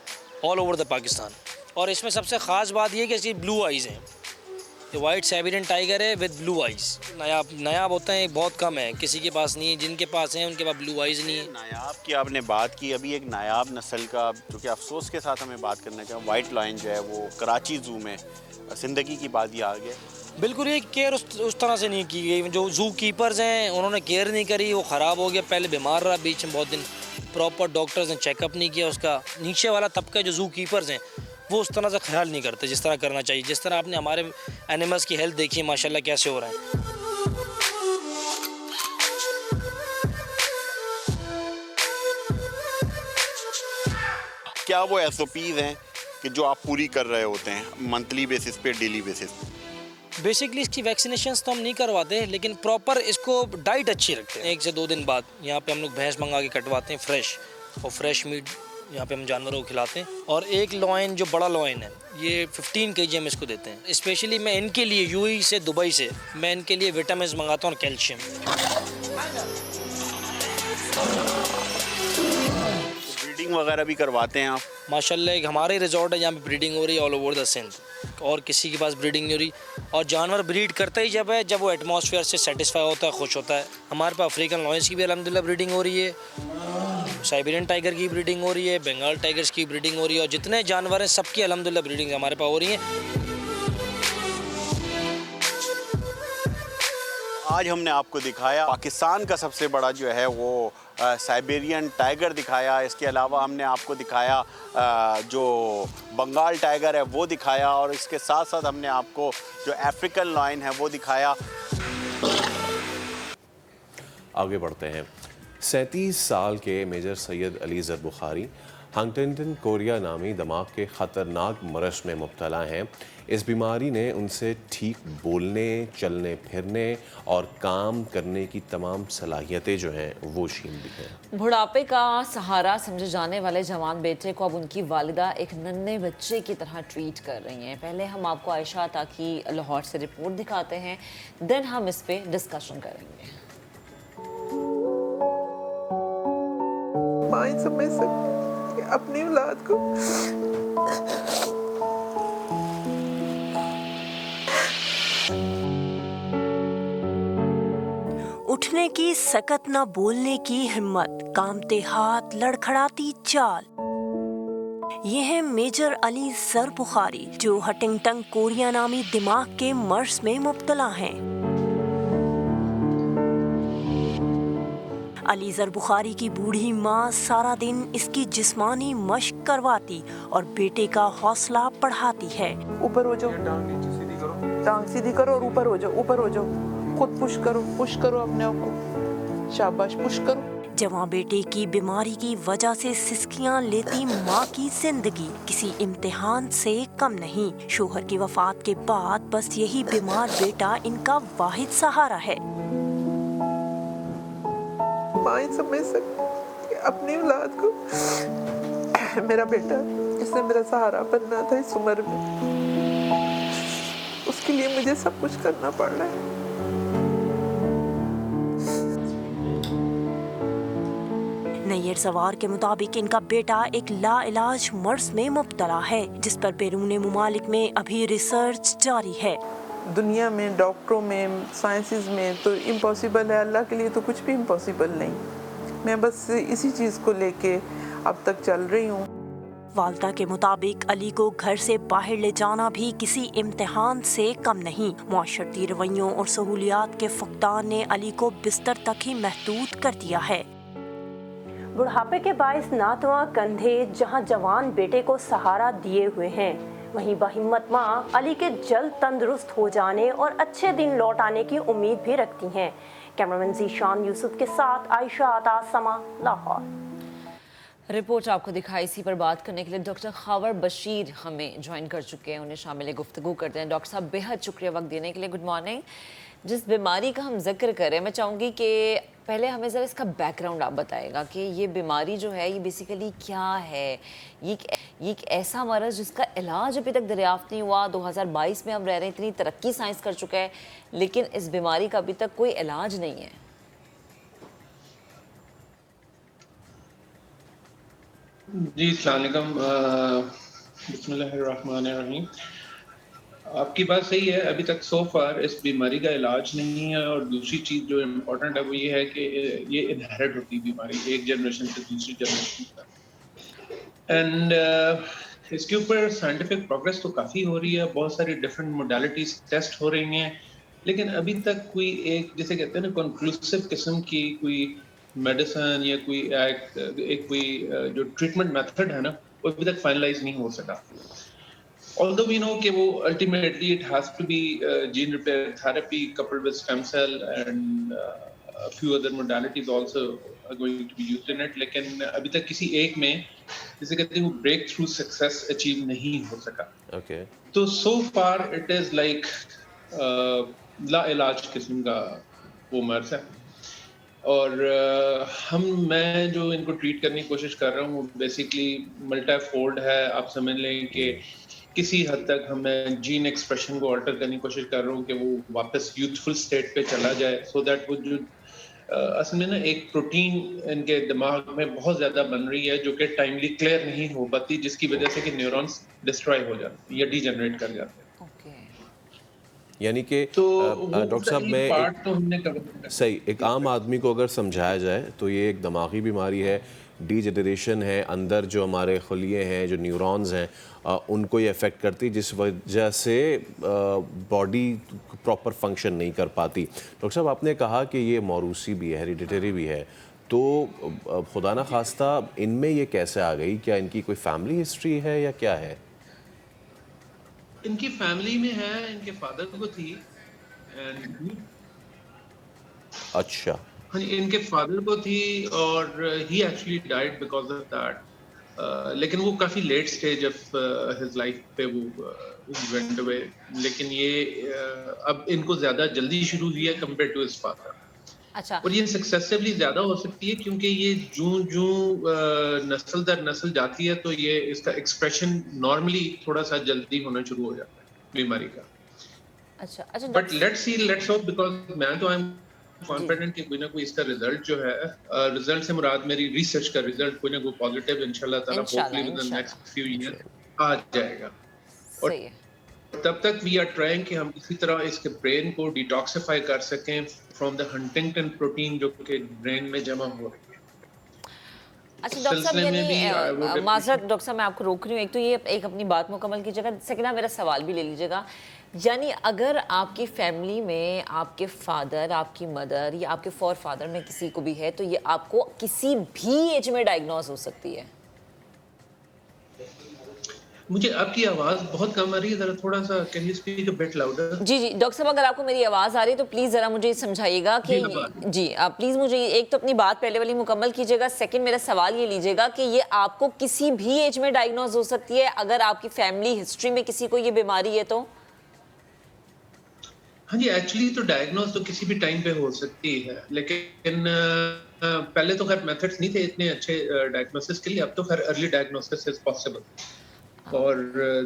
Speaker 5: ऑल ओवर द पाकिस्तान। और इसमें सबसे ख़ास बात ये है कि इसकी ब्लू आइज़ हैं, ये वाइट साइबेरियन टाइगर है विद ब्लू आइज। नायाब होते हैं, बहुत कम है, किसी के पास नहीं है, जिनके पास हैं उनके पास ब्लू आइज नहीं है।
Speaker 6: नायाब की आपने बात की, अभी एक नायाब नस्ल का जो कि अफसोस के साथ हमें बात करना चाहिए, वाइट लायन जो है वो कराची जू में ज़िंदगी की बात आ गया।
Speaker 5: बिल्कुल ये केयर उस तरह से नहीं की गई। जो जू कीपर्स हैं उन्होंने केयर नहीं करी, वो ख़राब हो गया, पहले बीमार रहा बीच में बहुत दिन, प्रॉपर डॉक्टर्स ने चेकअप नहीं किया उसका। नीचे वाला तबका जो जू कीपर्स हैं वो उस तरह से ख्याल नहीं करते जिस तरह करना चाहिए। जिस तरह आपने हमारे एनिमल्स की हेल्थ देखी है माशाल्लाह कैसे हो रहा है।
Speaker 6: क्या वो SOPs हैं कि जो आप पूरी कर रहे होते हैं मंथली बेसिस पे, डेली बेसिस पे?
Speaker 5: बेसिकली इसकी वैक्सीनेशंस तो हम नहीं करवाते, लेकिन प्रॉपर इसको डाइट अच्छी रखते हैं। 1 से 2 दिन बाद यहाँ पे हम लोग भैंस मंगा के कटवाते हैं फ्रेश, और फ्रेश मीट यहाँ पे हम जानवरों को खिलाते हैं। और एक लॉइन जो बड़ा लॉइन है ये 15 kg हम इसको देते हैं। स्पेशली मैं इनके लिए UAE से, दुबई से मैं इनके लिए विटामिन मंगाता हूँ, कैल्शियम।
Speaker 6: ब्रीडिंग वगैरह भी करवाते हैं आप?
Speaker 5: माशाल्लाह एक हमारे रिजॉर्ट है जहाँ पे ब्रीडिंग हो रही है ऑल ओवर द सिंध, और किसी के पास ब्रीडिंग नहीं हो रही। और जानवर ब्रीड करता ही जब है जब वो एटमॉस्फेयर से सेटिस्फाई होता है, खुश होता है। हमारे पास अफ्रीकन लॉयंस की भी अल्हम्दुलिल्लाह ब्रीडिंग हो रही है, साइबेरियन टाइगर की ब्रीडिंग हो रही है, बंगाल टाइगर्स की ब्रीडिंग हो रही है, और जितने जानवर हैं सबकी अल्हम्दुलिल्लाह ब्रीडिंग हमारे पास हो रही है।
Speaker 6: आज हमने आपको दिखाया पाकिस्तान का सबसे बड़ा जो है वो साइबेरियन टाइगर दिखाया। इसके अलावा हमने आपको दिखाया जो बंगाल टाइगर है वो दिखाया, और इसके साथ साथ हमने आपको जो अफ्रीकन लायन है वो दिखाया।
Speaker 1: आगे बढ़ते हैं। 37 साल के major Syed Ali Zarbukhari Huntington chorea नामी दिमाग के ख़तरनाक मरज में मुब्तला हैं। इस बीमारी ने उनसे ठीक बोलने, चलने फिरने और काम करने की तमाम सलाहियतें जो हैं वो छीन ली हैं।
Speaker 2: बुढ़ापे का सहारा समझे जाने वाले जवान बेटे को अब उनकी वालिदा एक नन्हे बच्चे की तरह ट्रीट कर रही हैं। पहले हम आपको आयशा ताकि लाहौर से रिपोर्ट दिखाते हैं, देन हम इस पे डिस्कशन करेंगे।
Speaker 7: माँ समझ सकती अपनी औलाद को।
Speaker 8: उठने की सकत, न बोलने की हिम्मत, कामते हाथ, लड़खड़ाती चाल, ये है मेजर अली ज़रबुखारी जो हंटिंगटन कोरिया नामी दिमाग के मर्ज में मुब्तला हैं। अली ज़रबुखारी की बूढ़ी माँ सारा दिन इसकी जिस्मानी मश्क करवाती और बेटे का हौसला बढ़ाती है।
Speaker 7: ऊपर हो जाओ, टांग सीधी करो और ऊपर हो जाओ, ऊपर हो जाओ, खुद पुश करो अपने आप को, शाबाश पुश करो।
Speaker 8: जवां बेटे की बीमारी की वजह से सिसकियां लेती माँ की जिंदगी किसी इम्तिहान से कम नहीं। शोहर की वफात के बाद बस यही बीमार बेटा इनका वाहिद सहारा है।
Speaker 7: माँ समझ सकती अपनी औलाद को। मेरा बेटा, इसने मेरा सहारा बनना था इस उम्र में, उसके लिए मुझे सब कुछ करना पड़ रहा है।
Speaker 8: नैयर सवार के मुताबिक इनका बेटा एक लाइलाज मर्ज में मुब्तला है जिस पर बैरून मुमालिक में अभी रिसर्च जारी है।
Speaker 7: दुनिया में, डॉक्टरों में, साइंसेस में तो इम्पॉसिबल है, अल्लाह के लिए तो कुछ भी इम्पॉसिबल नहीं। मैं बस इसी चीज़ को लेके अब तक चल रही हूँ।
Speaker 8: वालदा के मुताबिक अली को घर से बाहर ले जाना भी किसी इम्तिहान से कम नहीं। मुआशरती रवैयों और सहूलियात के फकदान ने अली को बिस्तर तक ही महदूद कर दिया है। बुढ़ापे के बाइस नातवा कंधे जहां जवान बेटे को सहारा दिए हुए हैं, वहीं बहिम्मत माँ अली के जल्द तंदुरुस्त हो जाने और अच्छे दिन लौट आने की उम्मीद भी रखती हैं। कैमरामैन ज़ीशान यूसुफ के साथ आयशा अता, समा, लाहौर।
Speaker 2: रिपोर्ट आपको दिखाई। इसी पर बात करने के लिए डॉक्टर खावर बशीर हमें ज्वाइन कर चुके हैं, उन्हें शामिल गुफ्तगू करते हैं। डॉक्टर साहब बेहद शुक्रिया वक्त देने के लिए। Good morning. जिस बीमारी का हम जिक्र करें, मैं चाहूँगी कि पहले हमें ज़रा इसका बैकग्राउंड आप बताएगा कि ये बीमारी जो है ये बेसिकली क्या है। ये एक ऐसा मरज़ जिसका इलाज अभी तक दरियाफ्त नहीं हुआ। 2022 में हम रह रहे हैं, इतनी तरक्की साइंस कर चुका है, लेकिन इस बीमारी का अभी तक कोई इलाज नहीं है।
Speaker 9: जी, अस्सलाम वालेकुम। बिस्मिल्लाहिर्रहमानिर्रहीम। आपकी बात सही है, अभी तक सो फार इस बीमारी का इलाज नहीं है। और दूसरी चीज़ जो इम्पोर्टेंट है वो ये है कि ये इनहेरिट होती है बीमारी, एक जनरेशन से दूसरी जनरेशन तक। एंड इसके ऊपर साइंटिफिक प्रोग्रेस तो काफ़ी हो रही है, बहुत सारी डिफरेंट मोडालिटीज टेस्ट हो रही हैं, लेकिन अभी तक कोई एक, जैसे कहते हैं ना, कंक्लूसिव किस्म की कोई मेडिसिन या कोई एक कोई जो ट्रीटमेंट मेथड है ना, वो अभी तक फाइनलाइज नहीं हो सका। Although we know कि वो ultimately it has to be gene repair therapy coupled with stem cell and a few other modalities also are going to be used in it, लेकिन अभी तक किसी एक में, जिसे कहते हैं, वो break through success achieve नहीं हो सका।
Speaker 1: Okay.
Speaker 9: तो so far it is like ला इलाज किस्म का वो मर्ज है। और मैं जो इनको ट्रीट करने की कोशिश कर रहा हूँ वो बेसिकली मल्टीफोल्ड है। आप समझ लें कि किसी हद तक मैं जीन एक्सप्रेशन को अल्टर करने की कोशिश कर रहा हूँ कि वो वापस यूथफुल स्टेट पे चला जाए, सो दैट वो जो असल में ना एक प्रोटीन इनके दिमाग में बहुत ज़्यादा बन रही है जो कि टाइमली क्लियर नहीं हो पाती, जिसकी वजह से कि न्यूरॉन्स डिस्ट्रॉय हो जाते हैं या डीजनरेट कर जाते हैं।
Speaker 1: यानी कि डॉक्टर साहब मैं सही एक आम आदमी को अगर समझाया जाए तो ये एक दिमागी बीमारी है, डीजनरेशन है, अंदर जो हमारे खलिए हैं, जो न्यूरॉन्स हैं, उनको ये अफेक्ट करती है, जिस वजह से बॉडी प्रॉपर फंक्शन नहीं कर पाती। डॉक्टर साहब आपने कहा कि ये मौरूसी भी है, हेरिडिटरी भी है, तो खुदा न खास्ता इनमें ये कैसे आ गई? क्या इनकी कोई फैमिली हिस्ट्री है या क्या है?
Speaker 9: इनकी फैमिली में है, इनके फादर को थी।
Speaker 1: अच्छा।
Speaker 9: हाँ, इनके फादर को थी और ही actually died because of that. लेकिन वो काफी late stage of his life पे वो वेंट अवे। लेकिन ये अब इनको ज्यादा जल्दी शुरू हुई है कंपेयर टू हिज फादर।
Speaker 2: अच्छा।
Speaker 9: और ये सक्सेसिवली ज्यादा हो सकती है क्योंकि ये नस्ल दर नस्ल जाती है तो ये इसका एक्सप्रेशन नॉर्मली थोड़ा सा जल्दी होना शुरू हो जाता है बीमारी का।
Speaker 2: अच्छा
Speaker 9: बट लेट्स होप, बिकॉज मैं तो आई एम कॉन्फिडेंट कि कोई ना कोई इसका रिजल्ट जो है, रिजल्ट से मुराद मेरी रिसर्च का रिजल्ट कोई ना कोई पॉजिटिव इंशाल्लाह ताला hopefully with the next few year आ जाएगा। और तब तक वी आर ट्राइंग कि हम किसी तरह इसके ब्रेन को डिटॉक्सिफाई कर सकें फ्रॉम द हंटिंगटन प्रोटीन जो कि ब्रेन में जमा हो रही है।
Speaker 2: अच्छा डॉक्टर साहब, यानी माजरत डॉक्टर साहब मैं आपको रोक रही हूँ, एक तो ये एक अपनी बात मुकम्मल कीजिएगा, सेकंड आप मेरा सवाल भी ले लीजिएगा। यानी अगर आपकी फैमिली में आपके फादर, आपकी मदर या आपके फॉर फादर में किसी को भी है तो ये आपको किसी भी एज में डायग्नोज हो सकती है?
Speaker 9: मुझे आपकी आवाज बहुत कम आ रही है, जरा थोड़ा सा can you speak a bit louder?
Speaker 2: जी डॉक्टर साहब, अगर आपको मेरी आवाज आ रही है तो प्लीज जरा मुझे समझाइएगा कि जी आप प्लीज मुझे एक तो अपनी बात पहले वाली मुकम्मल कीजिएगा, सेकंड मेरा सवाल ये लीजिएगा कि ये आपको किसी भी एज में डायग्नोज हो सकती है अगर आपकी फैमिली हिस्ट्री में किसी को ये बीमारी है तो?
Speaker 9: हाँ जी, एक्चुअली तो डायग्नोज तो किसी भी टाइम पे हो सकती है, लेकिन पहले तो खैर मेथड्स नहीं थे इतने अच्छे डायग्नोसिस के लिए, अब तो खैर अर्ली डायग्नोसिस इज पॉसिबल। और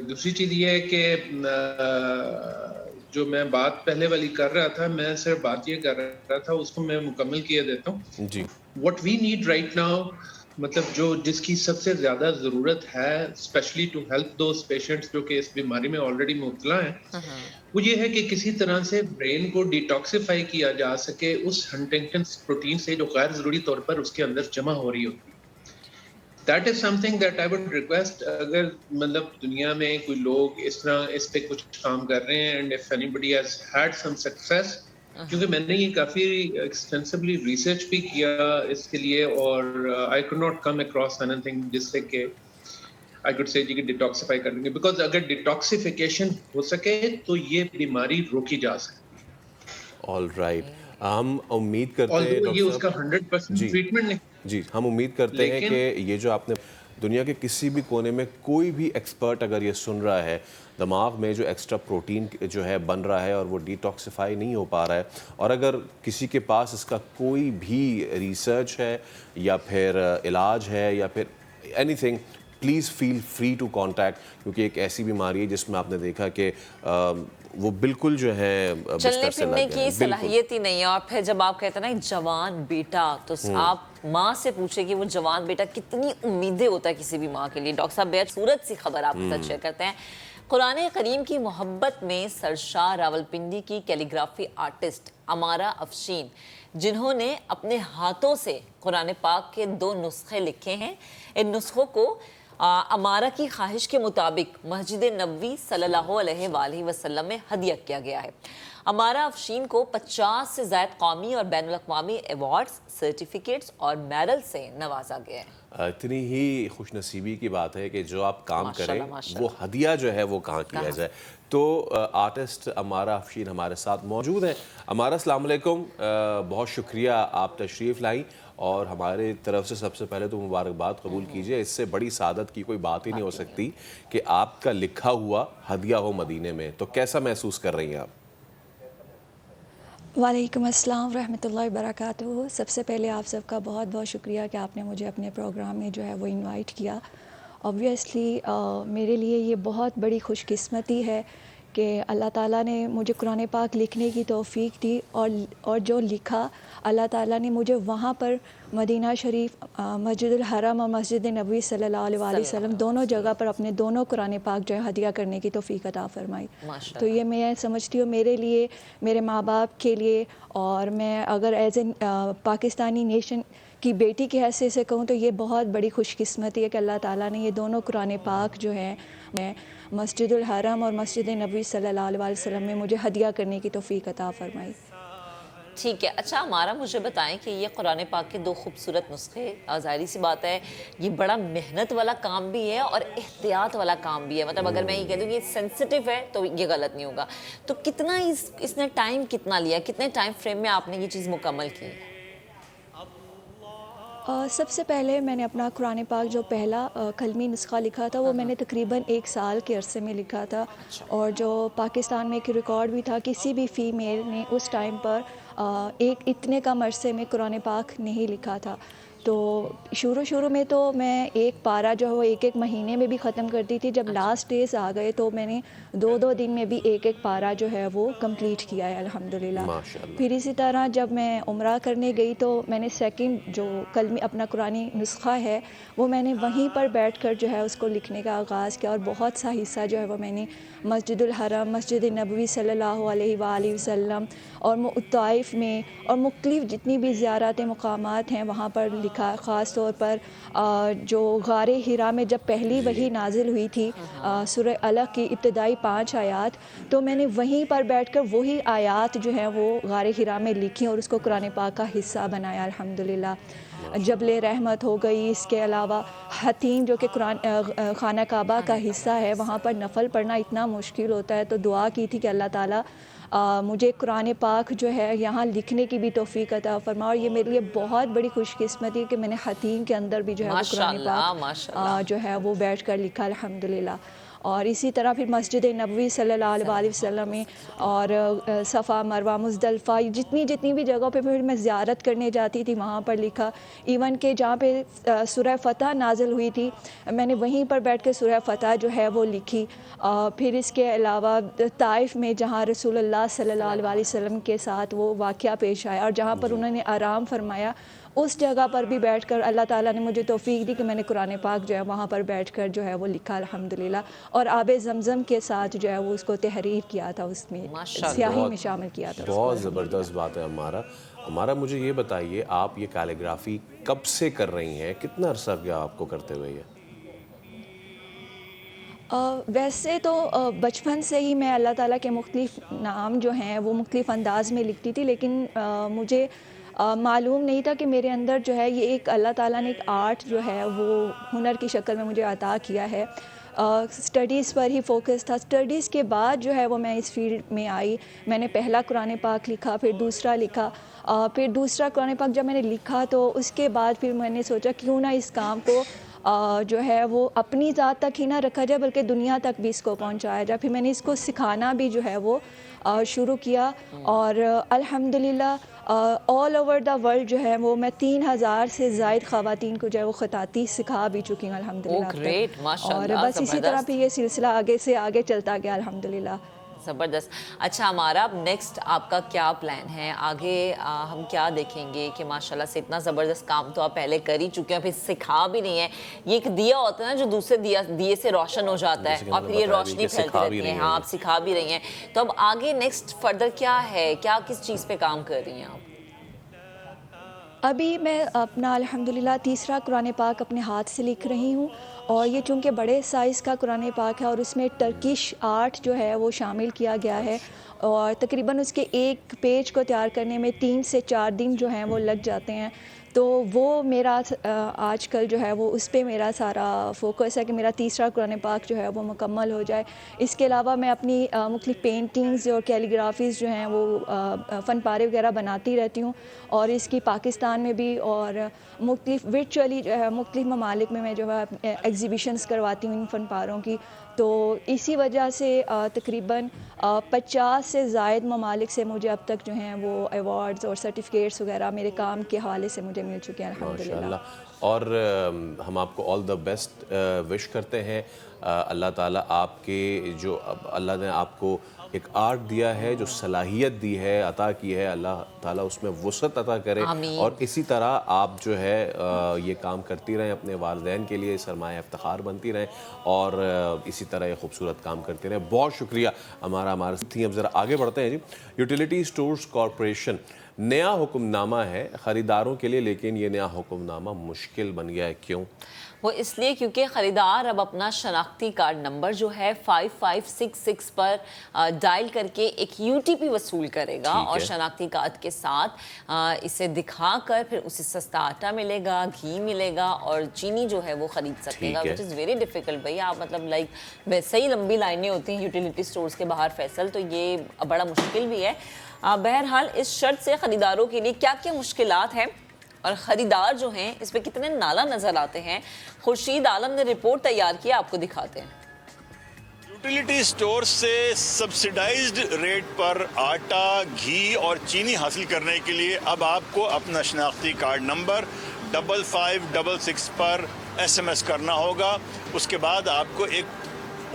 Speaker 9: दूसरी चीज ये है कि जो मैं बात पहले वाली कर रहा था, मैं सिर्फ बात ये कर रहा था, उसको मैं मुकम्मल किए देता हूँ जी। What we need right now, मतलब जो जिसकी सबसे ज्यादा जरूरत है, specially to help those patients जो कि इस बीमारी में ऑलरेडी मुब्तला हैं, वो ये है कि किसी तरह से ब्रेन को डिटॉक्सिफाई किया जा सके उस हंटिंगटन प्रोटीन से जो गैर जरूरी तौर पर उसके अंदर जमा हो रही होती है। That is something that I would request, अगर मतलब दुनिया में कोई लोग इस तरह इस पे कुछ काम कर रहे हैं, and if anybody has had some success, क्योंकि मैंने ये काफी एक्सटेंसिवली रिसर्च भी किया इसके लिए, और I could not come across anything जिससे कि आई कुड से कि डिटॉक्सिफाई कर देंगे, बिकॉज अगर डिटॉक्सिफिकेशन हो सके तो ये बीमारी रोकी जा सकती है।
Speaker 1: ऑल राइट, हम उम्मीद करते हैं
Speaker 9: ये उसका 100% ट्रीटमेंट नहीं
Speaker 1: जी, हम उम्मीद करते हैं कि ये जो आपने दुनिया के किसी भी कोने में कोई भी एक्सपर्ट अगर ये सुन रहा है, दिमाग में जो एक्स्ट्रा प्रोटीन जो है बन रहा है और वो डिटॉक्सिफाई नहीं हो पा रहा है, और अगर किसी के पास इसका कोई भी रिसर्च है या फिर इलाज है या फिर anything, please feel free to contact, क्योंकि एक ऐसी बीमारी है जिसमें आपने देखा कि वो बिल्कुल जो है
Speaker 2: चलने फिरने की सलाहियत ही नहीं है। और फिर जब आप कहते हैं ना जवान बेटा, तो आप माँ से पूछे कि वो जवान बेटा कितनी उम्मीदें होता है किसी भी माँ के लिए। डॉक्टर साहब बेहद सूरत सी खबर आपके साथ शेयर करते हैं। कुरान करीम की मोहब्बत में सरशार रावलपिंडी की कैलीग्राफी आर्टिस्ट अमारा अफशीन, जिन्होंने अपने हाथों से कुरान पाक के 2 नुस्खे लिखे हैं, इन नुस्खों को अमारा की ख्वाहिश के मुताबिक मस्जिद नबवी सल्लल्लाहु अलैहि वसल्लम में हदिया किया गया है। अमारा अफशीन को 50 से ज़ायद कौमी और बैनुल अक़वामी अवार्ड्स, सर्टिफिकेट्स और मेडल से नवाजा गया है।
Speaker 1: इतनी ही खुशनसीबी की बात है कि जो आप काम करें वो हदिया जो है वो कहाँ किया जाए। तो आर्टिस्ट अमारा अफशीन हमारे साथ मौजूद हैं। अमारा अस्सलाम वालेकुम, बहुत शुक्रिया आप तशरीफ़ लाई और हमारे तरफ से सबसे पहले तो मुबारकबाद कबूल कीजिए। इससे बड़ी सादत की कोई बात ही नहीं हो सकती कि आपका लिखा हुआ हदिया हो मदीने में। तो कैसा महसूस कर रही हैं आप?
Speaker 10: वालेकुम अस्सलाम रहमतुल्लाहि बरकातुहू। सबसे पहले आप सबका बहुत बहुत शुक्रिया कि आपने मुझे अपने प्रोग्राम में जो है वो इनवाइट किया। ऑब्वियसली मेरे लिए ये बहुत बड़ी खुशकिस्मती है कि अल्लाह ताला ने मुझे कुरान पाक लिखने की तौफ़ीक दी और जो लिखा अल्लाह ताला ने मुझे वहाँ पर मदीना शरीफ, मस्जिदुल हरम और मस्जिद नबवी सल्लल्लाहु अलैहि वसल्लम दोनों जगह पर अपने दोनों कुरान पाक जो है हदिया करने की तौफ़ीक अता फ़रमाई। तो ये मैं समझती हूँ मेरे लिए, मेरे माँ बाप के लिए, और मैं अगर एज ए पाकिस्तानी नेशन की बेटी की हैसियत से कहूँ तो ये बहुत बड़ी खुशकिस्मती है कि अल्लाह ताला ने ये दोनों कुरान पाक जो है मैं मस्जिदुल हरम और मस्जिद नबवी सल्लल्लाहु अलैहि वसल्लम में मुझे हदिया करने की तौफ़ीक अता फ़रमाई।
Speaker 2: ठीक है, अच्छा हमारा मुझे बताएं कि ये कुरान पाक के 2 खूबसूरत नुस्खे, ज़ाहिर सी बात है ये बड़ा मेहनत वाला काम भी है और एहतियात वाला काम भी है। मतलब अगर मैं ये कह दूँ कि सेंसिटिव है तो ये गलत नहीं होगा। तो कितना इसने टाइम कितना लिया, कितने टाइम फ्रेम में आपने ये चीज़ मुकम्मल की?
Speaker 10: सबसे पहले मैंने अपना कुरान पाक जो पहला कलमी नुस्खा लिखा था वो मैंने तकरीबन 1 साल के अरसे में लिखा था। और जो पाकिस्तान में एक रिकॉर्ड भी था, किसी भी फ़ीमेल ने उस टाइम पर एक इतने कम अरसे में कुरान पाक नहीं लिखा था। तो शुरू में तो मैं एक पारा जो है वो 1 महीने में भी ख़त्म करती थी। जब लास्ट डेज़ आ गए तो मैंने 2 दिन में भी 1 पारा जो है वो कंप्लीट किया है अल्हम्दुलिल्लाह। फिर इसी तरह जब मैं उम्रा करने गई तो मैंने सेकंड जो कलमी अपना कुरानी नुस्खा है वो मैंने वहीं पर बैठकर जो है उसको लिखने का आगाज़ किया और बहुत सा हिस्सा जो है वो मैंने मस्जिदुल हरम, मस्जिद नबवी सल्लल्लाहु अलैहि वसल्लम और ताइफ में और मुख्तलिफ़ जितनी भी ज़ियारत मकामात हैं वहाँ पर लिखा। ख़ास तौर पर जो गारे हिरा में जब पहली वही नाजिल हुई थी सूरह अलक़ की इब्तिदाई 5 आयात, तो मैंने वहीं पर बैठकर वही आयात जो है वो गारे हिरा में लिखी और उसको कुरान पाक का हिस्सा बनाया अल्हम्दुलिल्लाह। जबले रहमत हो गई, इसके अलावा हतीम जो कि कुरान खाना काबा का हिस्सा है, वहाँ पर नफल पढ़ना इतना मुश्किल होता है। तो दुआ की थी कि अल्लाह ताला मुझे कुरान पाक जो है यहाँ लिखने की भी तौफ़ीक अता फ़रमा। और ये मेरे लिए बहुत बड़ी खुशकिस्मती है कि मैंने हतीम के अंदर भी जो है वो कुरान पाक जो है वो बैठ कर लिखा अल्हम्दुलिल्लाह। और इसी तरह फिर मस्जिद नबवी सल्लल्लाहु अलैहि वसल्लम में और सफ़ा, मरवा, मुज़दलिफ़ा, जितनी भी जगहों पे फिर मैं ज़ियारत करने जाती थी वहाँ पर लिखा। इवन के जहाँ पे सूरह फ़तह नाज़िल हुई थी मैंने वहीं पर बैठ कर सूरह फ़तह जो है वो लिखी। फिर इसके अलावा ताइफ में जहाँ रसूलुल्लाह सल्लल्लाहु अलैहि वसल्लम के साथ वो वाक़या पेश आया और जहाँ पर उन्होंने आराम फरमाया, उस जगह पर भी बैठकर अल्लाह ताला ने मुझे तौफ़ीक दी कि मैंने कुरान पाक जो है वहाँ पर बैठकर जो है वो लिखा अल्हम्दुलिल्लाह। और आब ज़मज़म के साथ जो है वो उसको तहरीर किया था, उसमें स्याही में शामिल किया था।
Speaker 1: बहुत ज़बरदस्त बात है हमारा मुझे ये बताइए, आप ये कैलीग्राफी कब से कर रही हैं, कितना अर्सा गया आपको करते हुए? ये
Speaker 10: वैसे तो बचपन से ही मैं अल्लाह ताला के मुख्तलिफ़ नाम जो हैं वो मुख्तलिफ़ अंदाज़ में लिखती थी, लेकिन मुझे मालूम नहीं था कि मेरे अंदर जो है ये एक अल्लाह ताला ने एक आर्ट जो है वो हुनर की शक्ल में मुझे अता किया है। स्टडीज़ पर ही फोकस था। स्टडीज़ के बाद जो है वो मैं इस फील्ड में आई। मैंने पहला कुरान पाक लिखा, फिर दूसरा लिखा, फिर दूसरा कुरान पाक जब मैंने लिखा तो उसके बाद फिर मैंने सोचा क्यों ना इस काम को जो है वो अपनी ज़ात तक ही ना रखा जाए बल्कि दुनिया तक भी इसको पहुंचाया जाए। फिर मैंने इसको सिखाना भी जो है वो शुरू किया और अल्हम्दुलिल्लाह ऑल ओवर द वर्ल्ड जो है वो मैं 3000 से ज़ायद ख़वातीन को जो है वो ख़ताती सिखा भी चुकी हूँ अल्हम्दुलिल्लाह।
Speaker 2: ग्रेट, माशाल्लाह।
Speaker 10: और बस इसी तरह फिर ये सिलसिला आगे से आगे चलता गया अल्हम्दुलिल्लाह।
Speaker 2: ज़बरदस्त। अच्छा हमारा अब नेक्स्ट आपका क्या प्लान है आगे? हम क्या देखेंगे कि माशाल्लाह से इतना ज़बरदस्त काम तो आप पहले कर ही चुके हैं, फिर सिखा भी नहीं है। ये एक दिया होता है ना जो दूसरे दिए से रोशन हो जाता है और फिर ये रोशनी फैलती रहती है। हाँ, आप सिखा भी रही हैं, तो अब आगे नेक्स्ट फर्दर क्या है, क्या किस चीज़ पे काम कर रही हैं आप?
Speaker 10: अभी मैं अपना अल्हम्दुलिल्लाह तीसरा कुरान पाक अपने हाथ से लिख रही हूँ, और ये चूँकि बड़े साइज़ का कुरान पाक है और उसमें टर्किश आर्ट जो है वो शामिल किया गया है, और तकरीबन उसके एक पेज को तैयार करने में 3 से 4 दिन जो हैं वो लग जाते हैं। तो वो मेरा आजकल जो है वो उस पे मेरा सारा फोकस है कि मेरा तीसरा कुरान पाक जो है वो मुकम्मल हो जाए। इसके अलावा मैं अपनी मुख्तलिफ पेंटिंग्स और कैलीग्राफीज़ जो हैं वो फ़न पारे वगैरह बनाती रहती हूँ, और इसकी पाकिस्तान में भी और मुख्तलिफ वर्चुअली जो है मुख्तलिफ ममालिक में मैं जो है एग्ज़िबिशन्स करवाती हूँ इन फ़न पारों की। तो इसी वजह से तकरीबन 50 से ज़ायद ममालिक से मुझे अब तक जो हैं वो अवार्ड्स और सर्टिफिकेट्स वगैरह मेरे काम के हवाले से मुझे मिल चुके हैं अल्हम्दुलिल्लाह।
Speaker 1: और हम आपको ऑल द बेस्ट विश करते हैं। अल्लाह ताला आपके जो अल्लाह ने आपको एक आर्ट दिया है, जो सलाहियत दी है, अता की है, अल्लाह ताला उसमें वुसअत अता करे, और इसी तरह आप जो है ये काम करती रहें, अपने वालिदैन के लिए सरमाया इफ्तिखार बनती रहें, और इसी तरह ये खूबसूरत काम करती रहें। बहुत शुक्रिया हमारे थी। अब ज़रा आगे बढ़ते हैं जी। यूटिलिटी स्टोर्स कॉरपोरेशन नया हुक्मनामा है ख़रीदारों के लिए, लेकिन ये नया हुक्मनामा मुश्किल बन गया है। क्यों?
Speaker 2: वो इसलिए क्योंकि ख़रीदार अब अपना शनाख्ती कार्ड नंबर जो है 5566 पर डायल करके एक UTP वसूल करेगा, और शनाख्ती कार्ड के साथ इसे दिखाकर फिर उसे सस्ता आटा मिलेगा, घी मिलेगा और चीनी जो है वो ख़रीद सकेगा, विच इज़ वेरी डिफ़िकल्ट भैया। आप मतलब लाइक वैसे ही लंबी लाइनें होती हैं यूटिलिटी स्टोर्स के बाहर फैसल, तो ये बड़ा मुश्किल भी है। बहरहाल इस शर्त से ख़रीदारों के लिए क्या क्या मुश्किलात हैं और ख़रीदार जो हैं इस पर कितने नाला नज़र आते हैं, खुर्शीद आलम ने रिपोर्ट तैयार की, आपको दिखाते हैं।
Speaker 6: यूटिलिटी स्टोर से सब्सिडाइज्ड रेट पर आटा, घी और चीनी हासिल करने के लिए अब आपको अपना शनाख्ती कार्ड नंबर 5566 पर SMS करना होगा। उसके बाद आपको एक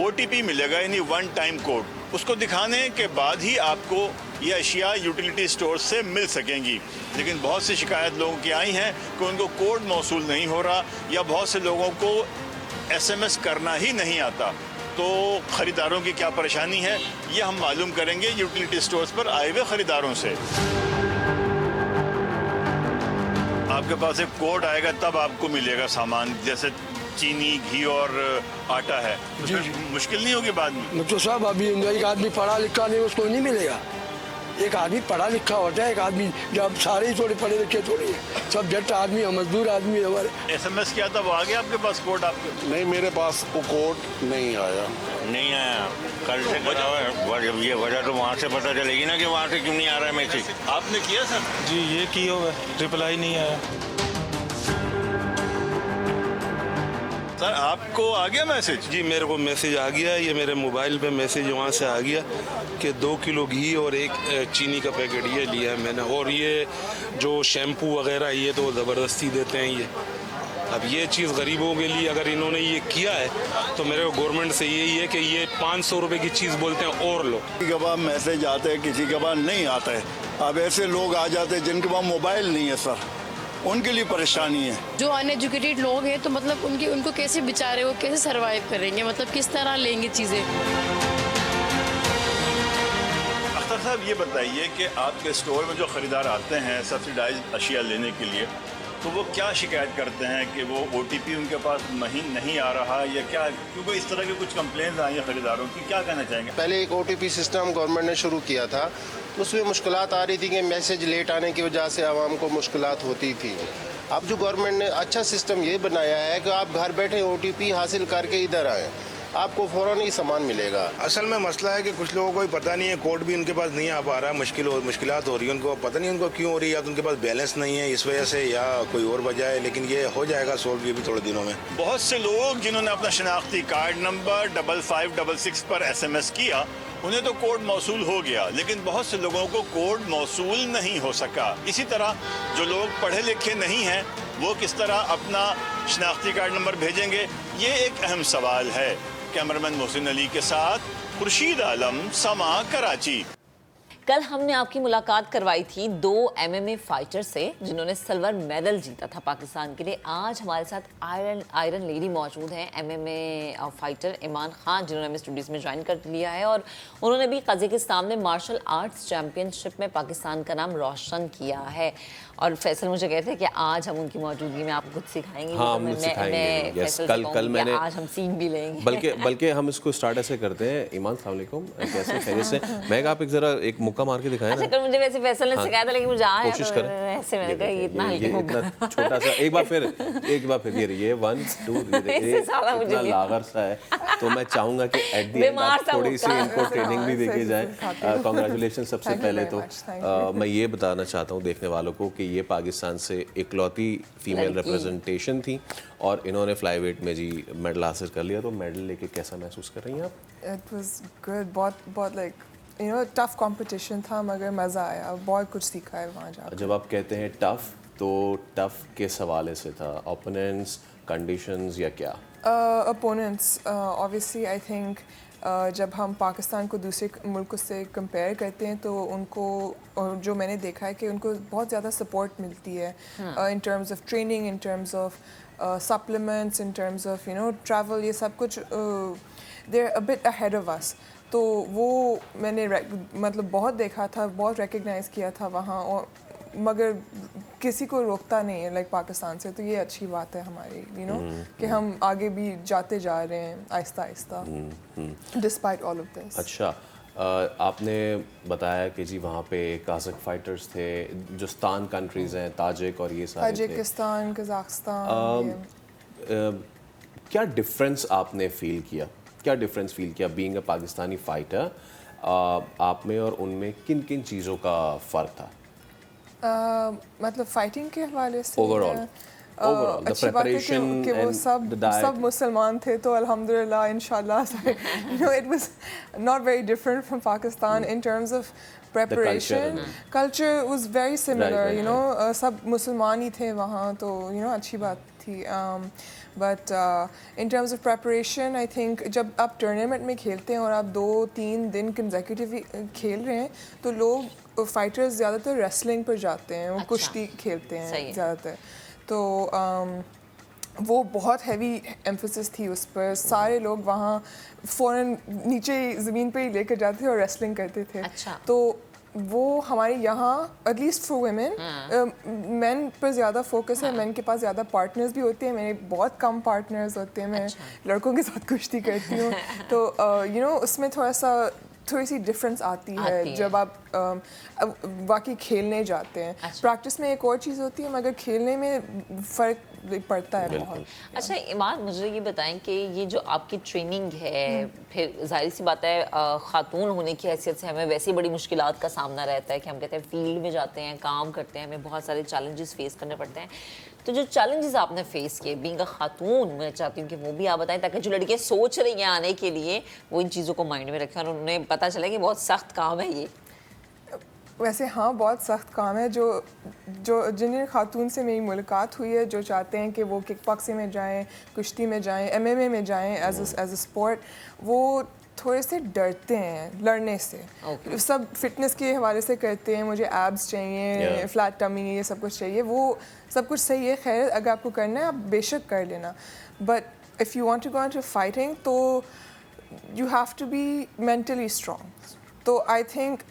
Speaker 6: OTP मिलेगा, यानी वन टाइम कोड। उसको दिखाने के बाद ही आपको ये अशिया यूटिलिटी स्टोर से मिल सकेंगी। लेकिन बहुत सी शिकायत लोगों की आई हैं कि उनको कोड मौसूल नहीं हो रहा, या बहुत से लोगों को SMS करना ही नहीं आता। तो ख़रीदारों की क्या परेशानी है, ये हम मालूम करेंगे यूटिलिटी स्टोर्स पर आए हुए ख़रीदारों से। आपके पास एक कोड आएगा, तब आपको मिलेगा सामान, जैसे चीनी, घी और आटा है। जी, मुश्किल नहीं होगी बाद में?
Speaker 11: तो सब अभी एक आदमी पढ़ा लिखा नहीं, उसको नहीं मिलेगा। एक आदमी पढ़ा लिखा होता है, एक आदमी जब सारे ही थोड़े पढ़े लिखे थोड़ी है, सब जट आदमी है, मजदूर आदमी है। हमारे
Speaker 6: SMS किया था, वो आ गया आपके पास कोड? आपके
Speaker 3: नहीं, मेरे पास वो कोड नहीं आया।
Speaker 12: नहीं आया, कल से करा हुआ है। ये वजह तो वहाँ से पता चलेगी ना कि वहाँ से क्यों नहीं आ रहा है मैसेज।
Speaker 6: आपने किया सर?
Speaker 13: जी ये किया हुआ है, रिप्लाई नहीं आया।
Speaker 6: सर आपको आ गया मैसेज?
Speaker 13: जी मेरे को मैसेज आ गया, ये मेरे मोबाइल पे मैसेज वहाँ से आ गया कि 2 किलो घी और 1 चीनी का पैकेट ये लिया है मैंने। और ये जो शैम्पू वगैरह ये तो ज़बरदस्ती देते हैं ये। अब ये चीज़ गरीबों के लिए अगर इन्होंने ये किया है तो मेरे को गवर्नमेंट से यही है कि ये 500 रुपये की चीज़ बोलते हैं और लो।
Speaker 14: किसी के पास मैसेज आते हैं, किसी के पास नहीं आता है। अब ऐसे लोग आ जाते हैं जिनके पास मोबाइल नहीं है सर, उनके लिए परेशानी है।
Speaker 15: जो अनएजुकेटेड लोग हैं तो मतलब उनको कैसे बेचारे वो कैसे सरवाइव करेंगे, मतलब किस तरह लेंगे चीज़ें।
Speaker 6: अख्तर साहब ये बताइए कि आपके स्टोर में जो ख़रीदार आते हैं सब्सिडाइज्ड अशिया लेने के लिए, तो वो क्या शिकायत करते हैं कि वो OTP उनके पास नहीं आ रहा, या क्या? क्योंकि इस तरह की कुछ कंप्लेंट्स आई हैं ख़रीदारों की, क्या कहना चाहेंगे?
Speaker 16: पहले एक OTP सिस्टम गवर्नमेंट ने शुरू किया था, तो उसमें मुश्किलात आ रही थी कि मैसेज लेट आने की वजह से आवाम को मुश्किलात होती थी। अब जो गवर्नमेंट ने अच्छा सिस्टम ये बनाया है कि आप घर बैठे OTP हासिल करके इधर आएँ, आपको फ़ौरन ही सामान मिलेगा।
Speaker 11: असल में मसला है कि कुछ लोगों को ही पता नहीं है, कोड भी उनके पास नहीं आ पा रहा है, मुश्किलात हो रही है उनको, पता नहीं उनको क्यों हो रही है, या तो उनके पास बैलेंस नहीं है इस वजह से, या कोई और वजह है। लेकिन ये हो जाएगा सोल्व ये भी थोड़े दिनों में।
Speaker 6: बहुत से लोग जिन्होंने अपना शनाख्ती कार्ड नंबर 5566 पर SMS किया, उन्हें तो कोड मौसूल हो गया, लेकिन बहुत से लोगों को कोड मौसूल नहीं हो सका। इसी तरह जो लोग पढ़े लिखे नहीं हैं वो किस तरह अपना शनाख्ती कार्ड नंबर भेजेंगे, ये एक अहम सवाल है। कैमरामैन मोहसिन अली के साथ
Speaker 17: खुर्शीद आलम, समा, कराची।
Speaker 2: कल हमने आपकी मुलाकात करवाई थी 2 MMA फाइटर से जिन्होंने सिल्वर मेडल जीता था पाकिस्तान के लिए। आज हमारे साथ आयरन लेडी मौजूद हैं, MMA फाइटर ईमान खान, जिन्होंने हमें स्टूडियोज में ज्वाइन कर लिया है और उन्होंने भी कजाकिस्तान में मार्शल आर्ट्स चैम्पियनशिप में पाकिस्तान का नाम रोशन किया है। और फैसल मुझे कहते हैं कि आज हम उनकी मौजूदगी में आपको कुछ सिखाएंगे।
Speaker 1: हाँ, हम सिखाएंगे। यस, कल मैंने
Speaker 2: आज हम सीन भी लेंगे।
Speaker 1: बल्कि हम इसको स्टार्ट ऐसे करते हैं। ईमान अस्सलाम वालेकुम, कैसे खैरियत से? मैं आप एक मुक्का मार के दिखाया ना।
Speaker 2: कल मुझे वैसे फैसल ने सिखाया था, लेकिन मुझे आया
Speaker 1: कोशिश करें।
Speaker 2: ऐसे मैंने कहा इतना
Speaker 1: इतना छोटा सा एक बार फिर ये 1 2 इतना लागर सा है। तो मैं चाहूंगा कि एट द एंड थोड़ी सी इनको ट्रेनिंग भी देके जाए। कांग्रेचुलेशन सबसे पहले तो मैं ये बताना चाहता हूँ देखने वालों को कि ये पाकिस्तान से इकलौती फीमेल रिप्रेजेंटेशन थी और इन्होंने फ्लाईवेट में जी मेडल हासिल कर लिया। तो मेडल लेके कैसा महसूस कर रही हैं आप?
Speaker 18: इट वाज गुड, बहुत लाइक टफ कंपटीशन था, मगर मज़ा आया, बहुत कुछ सीखा है वहाँ जाकर।
Speaker 1: जब आप कहते हैं टफ, तो टफ किस हवाले से था? ओपोनेंट्स, कंडीशंस या क्या?
Speaker 18: ओपोनेंट्स ऑब्वियसली आई थिंक जब हम पाकिस्तान को दूसरे मुल्कों से कंपेयर करते हैं तो उनको, और जो मैंने देखा है कि उनको बहुत ज़्यादा सपोर्ट मिलती है in terms of training, in terms of supplements, in terms of travel, ये सब कुछ they are a bit ahead of us. तो वो मैंने मतलब बहुत देखा था, बहुत रिकग्नाइज़ किया था वहाँ, और मगर किसी को रोकता नहीं है लाइक पाकिस्तान से। तो ये अच्छी बात है हमारी, कि हम आगे भी जाते जा रहे हैं Aahista Aahista despite all of this.
Speaker 1: अच्छा, आपने बताया कि जी वहाँ पे काज़क फाइटर्स थे, जो स्तान कंट्रीज़ हैं, ताजिक और ये सारे
Speaker 18: ताजिकिस्तान, कज़ाकिस्तान।
Speaker 1: क्या डिफरेंस आपने फील किया? क्या डिफरेंस फील किया बीइंग अ पाकिस्तानी फाइटर? आप में और उनमें किन किन चीज़ों का फ़र्क था?
Speaker 18: मतलब फाइटिंग के हवाले से
Speaker 1: ओवरऑल
Speaker 18: अच्छी बात है कि वो सब मुसलमान थे, तो अल्हम्दुलिल्लाह इंशाल्लाह it was not very different from Pakistan in terms of preparation. Culture was very similar, सब मुसलमान ही थे वहाँ, तो अच्छी बात थी। But in terms of preparation, I think जब आप टूर्नामेंट में खेलते हैं और आप 2-3 दिन कंसेक्यूटिव खेल रहे हैं, तो लोग फाइटर्स ज़्यादातर रेसलिंग पर जाते हैं, वो कुश्ती खेलते हैं ज़्यादातर। तो वो बहुत हैवी एम्फोसिस थी उस पर। सारे लोग वहाँ फ़ौरन नीचे ज़मीन पे ही लेकर जाते थे और रेसलिंग करते थे। तो वो हमारे यहाँ एटलीस्ट फॉर वुमेन, मेन पर ज़्यादा फोकस है। मेन के पास ज़्यादा पार्टनर्स भी होते हैं, मेरे बहुत कम पार्टनर्स होते हैं। मैं लड़कों के साथ कुश्ती करती हूँ, तो उसमें थोड़ी सी डिफरेंस आती है जब आप बाकी खेलने जाते हैं। प्रैक्टिस में एक और चीज़ होती है, मगर खेलने में फ़र्क पड़ता है बहुत।
Speaker 2: अच्छा ईमान, मुझे ये बताएं कि ये जो आपकी ट्रेनिंग है, फिर जाहिर सी बात है ख़ातून होने की हैसियत से हमें वैसे बड़ी मुश्किलात का सामना रहता है कि हम कहते हैं फील्ड में जाते हैं, काम करते हैं, हमें बहुत सारे चैलेंजेस फेस करने पड़ते हैं। तो जो चैलेंजेस आपने फेस किए बीइंग अ खातून, मैं चाहती हूँ कि वो भी आप बताएं, ताकि जो लड़कियाँ सोच रही हैं आने के लिए वो इन चीज़ों को माइंड में रखें और उन्हें पता चले कि बहुत सख्त काम है ये।
Speaker 18: वैसे हाँ, बहुत सख्त काम है। जिन खातून से मेरी मुलाकात हुई है, जो चाहते हैं कि वो किक बॉक्सिंग में जाएं, कुश्ती में जाएं, MMA में जाएं एज अ स्पोर्ट, वो थोड़े से डरते हैं लड़ने से। सब फिटनेस के हवाले से करते हैं, मुझे एब्स चाहिए, फ्लैट टमी, ये सब कुछ चाहिए। वो सब कुछ सही है, खैर अगर आपको करना है आप बेशक कर लेना, but if you want to go into fighting तो you have to be mentally strong. तो आई थिंक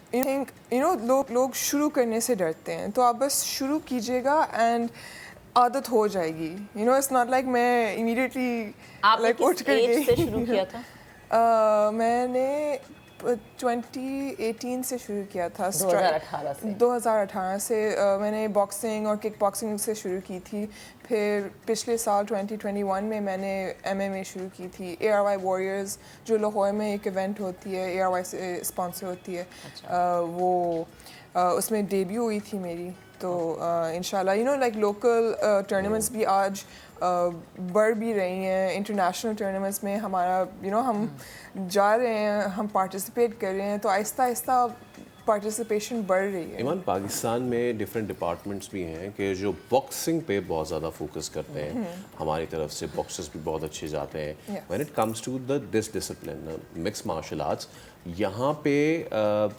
Speaker 18: लोग शुरू करने से डरते हैं, तो आप बस शुरू कीजिएगा एंड आदत हो जाएगी। इट्स नॉट लाइक मैं इमीडिएटली लाइक उठ कर
Speaker 2: शुरू किया था।
Speaker 18: मैंने 2018 से शुरू किया था।
Speaker 2: 2018
Speaker 18: से मैंने बॉक्सिंग और किक बॉक्सिंग से शुरू की थी। फिर पिछले साल 2021 में मैंने MMA शुरू की थी। ARY वॉरियर्स जो लाहौर में एक इवेंट होती है, ARY से स्पॉन्सर होती है, वो उसमें डेब्यू हुई थी मेरी। तो इंशाल्लाह लाइक लोकल टूर्नामेंट्स भी आज बढ़ भी रही हैं। इंटरनेशनल टूर्नामेंट्स में हमारा हम जा रहे हैं, हम पार्टिसिपेट कर रहे हैं। तो आहिस्ता आहिस्ता पार्टिसिपेशन बढ़ रही है।
Speaker 1: ईमान, पाकिस्तान में डिफरेंट डिपार्टमेंट्स भी हैं कि जो बॉक्सिंग पे बहुत ज़्यादा फोकस करते हैं। हमारी तरफ से बॉक्सर्स भी बहुत अच्छे जाते हैं। When it comes to this discipline mix martial arts, यहाँ पे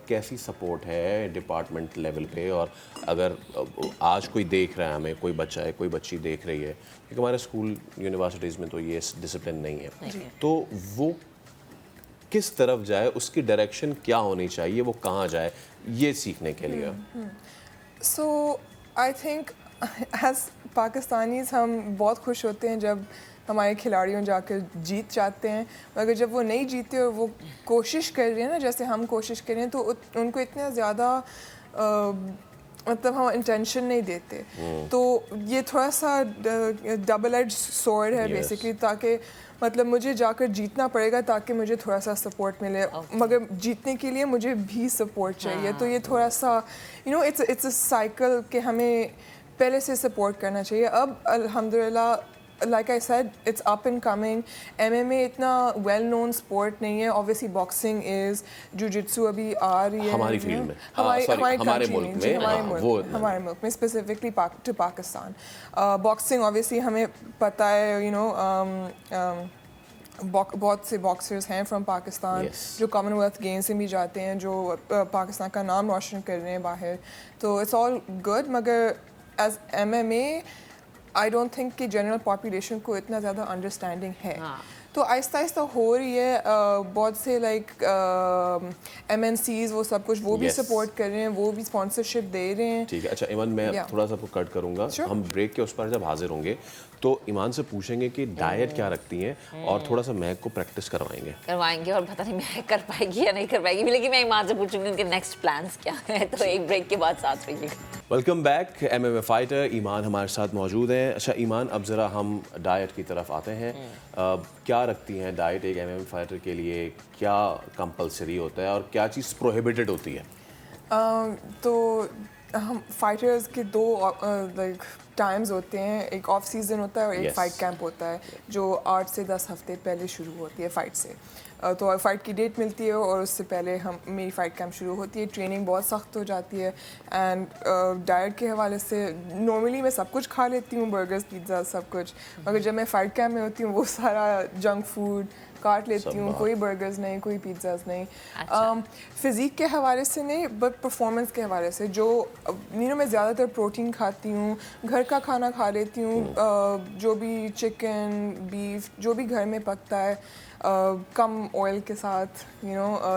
Speaker 1: कैसी सपोर्ट है डिपार्टमेंट लेवल पे? और अगर आज कोई देख रहा है हमें, कोई बच्चा है, कोई बच्ची देख रही है, क्योंकि हमारे स्कूल यूनिवर्सिटीज़ में तो ये डिसिप्लिन नहीं है, तो वो किस तरफ जाए, उसकी डायरेक्शन क्या होनी चाहिए, वो कहाँ जाए ये सीखने के लिए?
Speaker 18: सो आई थिंक एज पाकिस्तानीज हम बहुत खुश होते हैं जब हमारे खिलाड़ियों जाकर जीत जाते हैं, मगर जब वो नहीं जीते और वो कोशिश कर रहे हैं ना, जैसे हम कोशिश कर रहे हैं, तो उनको इतना ज़्यादा मतलब हम इंटेंशन नहीं देते। तो ये थोड़ा सा डबल एज स्वॉर्ड है बेसिकली, ताकि मतलब मुझे जाकर जीतना पड़ेगा ताकि मुझे थोड़ा सा सपोर्ट मिले, मगर जीतने के लिए मुझे भी सपोर्ट चाहिए। तो ये थोड़ा सा इट्स अ साइकिल कि हमें पहले से सपोर्ट करना चाहिए। अब अल्हम्दुलिल्लाह, like I said, it's up and coming. MMA इतना well known sport नहीं है। Obviously boxing is, jiu-jitsu अभी आ रही है
Speaker 1: हमारी फील्ड में,
Speaker 18: हमारे
Speaker 1: मुल्क में,
Speaker 18: हमारे मुल्क में specifically to Pakistan. Boxing obviously हमें पता है, बहुत से बॉक्सर्स हैं फ्रॉम पाकिस्तान जो कॉमनवेल्थ गेम्स में भी जाते हैं, जो पाकिस्तान का नाम रोशन कर रहे हैं बाहर। तो इट्स ऑल गुड, मगर as MMA I don't think कि जनरल पॉपुलेशन को इतना ज़्यादा अंडरस्टैंडिंग है। तो आहिस्ता आहिस्ता हो रही है। बहुत से लाइक MNCs वो सब कुछ वो भी सपोर्ट कर रहे हैं, वो भी स्पॉन्सरशिप दे रहे हैं।
Speaker 1: ठीक है। अच्छा ईमान, मैं थोड़ा सा आपको कट करूँगा। हम ब्रेक के उस पर जब हाजिर होंगे तो ईमान से पूछेंगे कि डाइट क्या रखती हैं, और थोड़ा सा महक को प्रैक्टिस करवाएंगे
Speaker 2: और पता नहीं महक कर पाएगी या नहीं कर पाएगी, लेकिन मैं ईमान से पूछूंगी उनके नेक्स्ट प्लान्स क्या है। तो एक ब्रेक के बाद साथ रहिएगा।
Speaker 1: Welcome back. MMA फाइटर ईमान हमारे साथ मौजूद हैं। अच्छा ईमान, अब ज़रा हम डाइट की तरफ आते हैं। क्या रखती हैं डाइट एक MMA फाइटर के लिए? क्या कंपलसरी होता है और क्या चीज़ प्रोहिबिटेड होती है?
Speaker 18: तो हम फाइटर्स के दो लाइक टाइम्स होते हैं, एक ऑफ सीज़न होता है और एक फ़ाइट कैंप होता है, जो 8 से 10 हफ्ते पहले शुरू होती है फ़ाइट से। तो फ़ाइट की डेट मिलती है और उससे पहले मेरी फ़ाइट कैंप शुरू होती है। ट्रेनिंग बहुत सख्त हो जाती है। एंड डाइट के हवाले से नॉर्मली मैं सब कुछ खा लेती हूँ, बर्गर्स, पिज़्ज़ा, सब कुछ, मगर जब मैं फ़ाइट कैंप में होती हूँ वो सारा जंक फूड काट लेती हूँ। कोई बर्गर्स नहीं, कोई पिज़्ज़ास नहीं। फ़िज़ीक के हवाले से नहीं, बट परफॉर्मेंस के हवाले से जो मैं ज़्यादातर प्रोटीन खाती हूँ, घर का खाना खा लेती हूँ, जो भी चिकन, बीफ, जो भी घर में पकता है, कम ऑयल के साथ।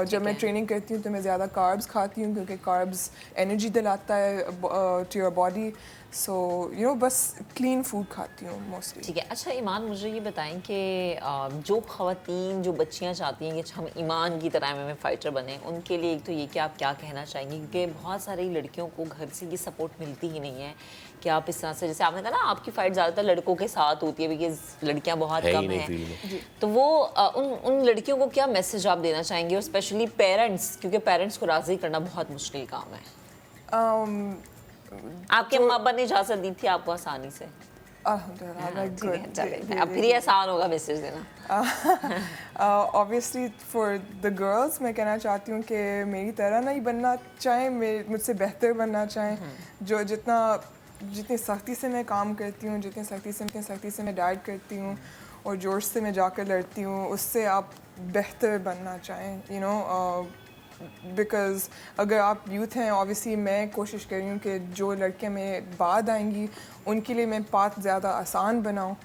Speaker 18: जब मैं ट्रेनिंग करती हूँ तो मैं ज़्यादा कार्ब्स खाती हूँ, क्योंकि कार्ब्स एनर्जी दिलाता है टू योर बॉडी। सो बस क्लीन फूड खाती हूँ मोस्टली।
Speaker 2: ठीक है। अच्छा ईमान, मुझे ये बताएं कि जो ख़वातीन, जो बच्चियाँ चाहती हैं कि हम ईमान की तरह MMA फाइटर बने, उनके लिए एक तो ये कि आप क्या कहना चाहेंगे? क्योंकि बहुत सारी लड़कियों को घर से ये सपोर्ट मिलती ही नहीं है कि आप इस तरह से, जैसे आपने कहा ना आपकी फ़ाइट ज़्यादातर लड़कों के साथ होती है, बिकॉज लड़कियाँ बहुत कम हैं। तो वो उन लड़कियों को क्या मैसेज आप देना चाहेंगे, और स्पेशली पेरेंट्स, क्योंकि पेरेंट्स को राज़ी करना बहुत मुश्किल काम है। आपके माँ बाप ने इजाज़त दी थी आपको आसानी से? अब फिर आसान होगा मैसेज देना।
Speaker 18: ऑब्वियसली फॉर द गर्ल्स मैं कहना चाहती हूँ कि मेरी तरह नहीं बनना चाहें, मुझसे बेहतर बनना चाहें। जो जितनी सख्ती से मैं काम करती हूँ, जितनी सख्ती से मैं डाइट करती हूँ और जोश से मैं जाकर लड़ती हूँ, उससे आप बेहतर बनना चाहें। बिकॉज़ अगर आप यूथ हैं, ऑब्वियसली मैं कोशिश कर रही हूँ कि जो लड़कियाँ मेरे बाद आएंगी उनके लिए मैं पाथ ज़्यादा आसान बनाऊँ,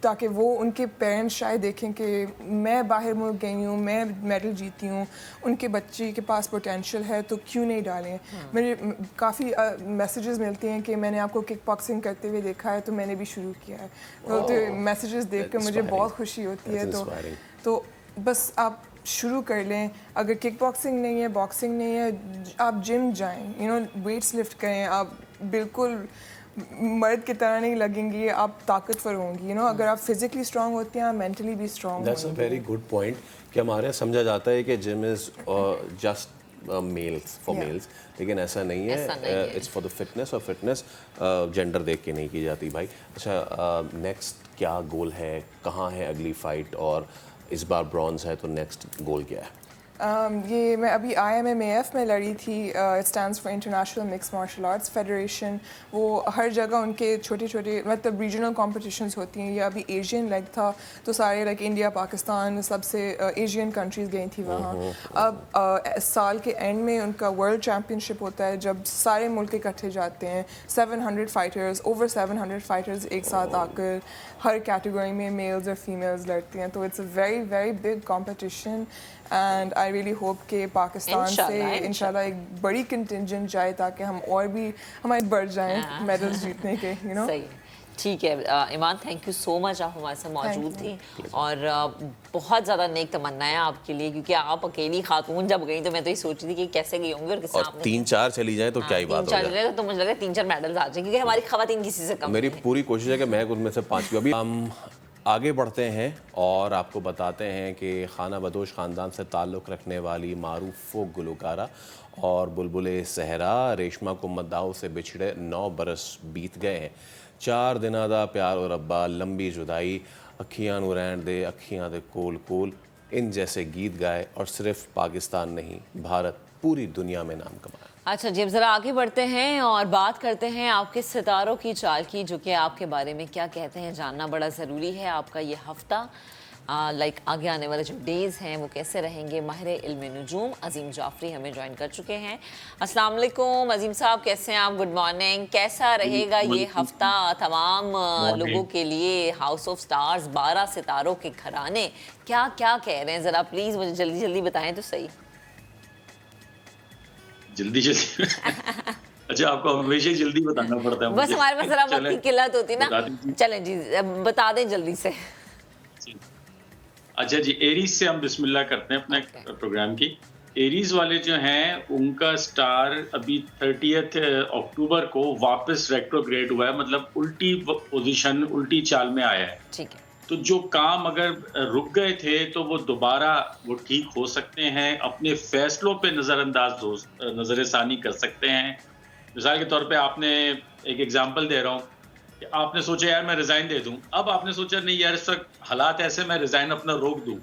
Speaker 18: ताकि वो उनके पेरेंट्स शायद देखें कि मैं बाहर मुल्क गई हूँ, मैं मेडल जीती हूँ, उनके बच्चे के पास पोटेंशियल है तो क्यों नहीं डालें। मेरे काफ़ी मैसेजेस मिलते हैं कि मैंने आपको किक बॉक्सिंग करते हुए देखा है तो मैंने भी शुरू किया है। तो मैसेजेस देख कर मुझे बहुत खुशी होती है। तो बस आप शुरू कर लें। अगर किक बॉक्सिंग नहीं है, बॉक्सिंग नहीं है, आप जिम जाएं, वेट्स लिफ्ट करें। आप बिल्कुल मर्द की तरह नहीं लगेंगी, आप ताकतवर होंगी। अगर आप फिजिकली स्ट्रांग होती हैं, आप मेंटली भी strong.
Speaker 1: That's a very good point कि हमारे यहाँ समझा जाता है कि gym is just males for males, लेकिन ऐसा नहीं है। इट्स फॉर द फिटनेस, और फिटनेस जेंडर देख के नहीं की जाती भाई। अच्छा, नेक्स्ट क्या गोल है, कहाँ है अगली फ़ाइट, और इस बार ब्रॉन्ज है तो नेक्स्ट गोल क्या है?
Speaker 18: ये मैं अभी IMMAF में लड़ी थी, it stands for international mix martial arts federation. वो हर जगह उनके छोटे छोटे मतलब रीजनल कॉम्पिटिशन्स होती हैं। ये अभी एशियन लेग था तो सारे लाइक इंडिया, पाकिस्तान, सबसे एशियन कंट्रीज़ गई थी वहाँ। अब साल के एंड में उनका वर्ल्ड चैम्पियनशिप होता है जब सारे मुल्क इकट्ठे जाते हैं। 700 फाइटर्स, ओवर 700 फाइटर्स एक साथ आकर हर कैटेगरी में मेल्स और फीमेल्स लड़ती हैं। तो it's a very very big competition and I really hope कि पाकिस्तान से इंशाल्लाह एक बड़ी कंटिजेंट जाए ताकि हम और भी हमारे बढ़ जाएं मेडल्स जीतने के, यू नो।
Speaker 2: सही, ठीक है ईमान, थैंक यू सो मच, आप हमारे साथ मौजूद थी और बहुत ज़्यादा नेक तमन्नाएं आपके लिए, क्योंकि आप अकेली खातून जब गई तो मैं तो ये सोच रही थी कि कैसे गई होंगी और किससे आपने
Speaker 1: 3-4 चली जाए तो क्या ही बात हो जाए।
Speaker 2: तो मुझे लगा 3-4 मेडल्स आ जाएंगे, क्योंकि हमारी खवातीन किसी से कम
Speaker 1: मेरी पूरी कोशिश है कि मैं उनमें से 5 अभी हम आगे बढ़ते हैं और आपको बताते हैं कि खाना बदोश ख़ानदान से ताल्लुक़ रखने वाली मारूफ फोक गुलकारा और बुलबुले सहरा रेशमा को मद्दाओं से बिछड़े 9 बरस बीत गए हैं। 4 दिना दा प्यार और अब्बा, लंबी जुदाई, अखियां नू रहन दे, अखियां दे कोल कोल, इन जैसे गीत गाए और सिर्फ पाकिस्तान नहीं भारत पूरी दुनिया में नाम कमाया।
Speaker 2: अच्छा जी, अब ज़रा आगे बढ़ते हैं और बात करते हैं आपके सितारों की चाल की, जो कि आपके बारे में क्या कहते हैं जानना बड़ा ज़रूरी है। आपका ये हफ्ता लाइक आगे आने वाले जो डेज़ हैं वो कैसे रहेंगे। माहिर इल्म नुजूम अजीम जाफरी हमें ज्वाइन कर चुके हैं। अस्सलाम वालेकुम अजीम साहब, कैसे हैं आप? Good morning. कैसा रहेगा ये हफ्ता तमाम लोगों के लिए? हाउस ऑफ स्टार्स, 12 सितारों के घराने क्या क्या कह रहे हैं, ज़रा प्लीज़ मुझे जल्दी जल्दी बताएं तो सही।
Speaker 19: जल्दी अच्छा, आपको हमेशा ही जल्दी बताना पड़ता है।
Speaker 2: बस हमारे पास जरा वक्त की किल्लत होती ना। चलें जी, बता दें जल्दी से।
Speaker 19: अच्छा जी, एरीज से हम बिस्मिल्लाह करते हैं अपने प्रोग्राम की। एरीज वाले जो हैं उनका स्टार अभी 30 अक्टूबर को वापस रेट्रोग्रेड हुआ है, मतलब उल्टी पोजीशन, उल्टी चाल में आया है।
Speaker 2: ठीक है।
Speaker 19: तो जो काम अगर रुक गए थे तो वो दोबारा वो ठीक हो सकते हैं, अपने फैसलों पे नज़रसानी कर सकते हैं। मिसाल के तौर पे आपने एक एग्जांपल दे रहा हूँ कि आपने सोचा यार मैं रिज़ाइन दे दूँ, अब आपने सोचा नहीं यार इस वक्त हालात ऐसे मैं रिज़ाइन अपना रोक दूँ,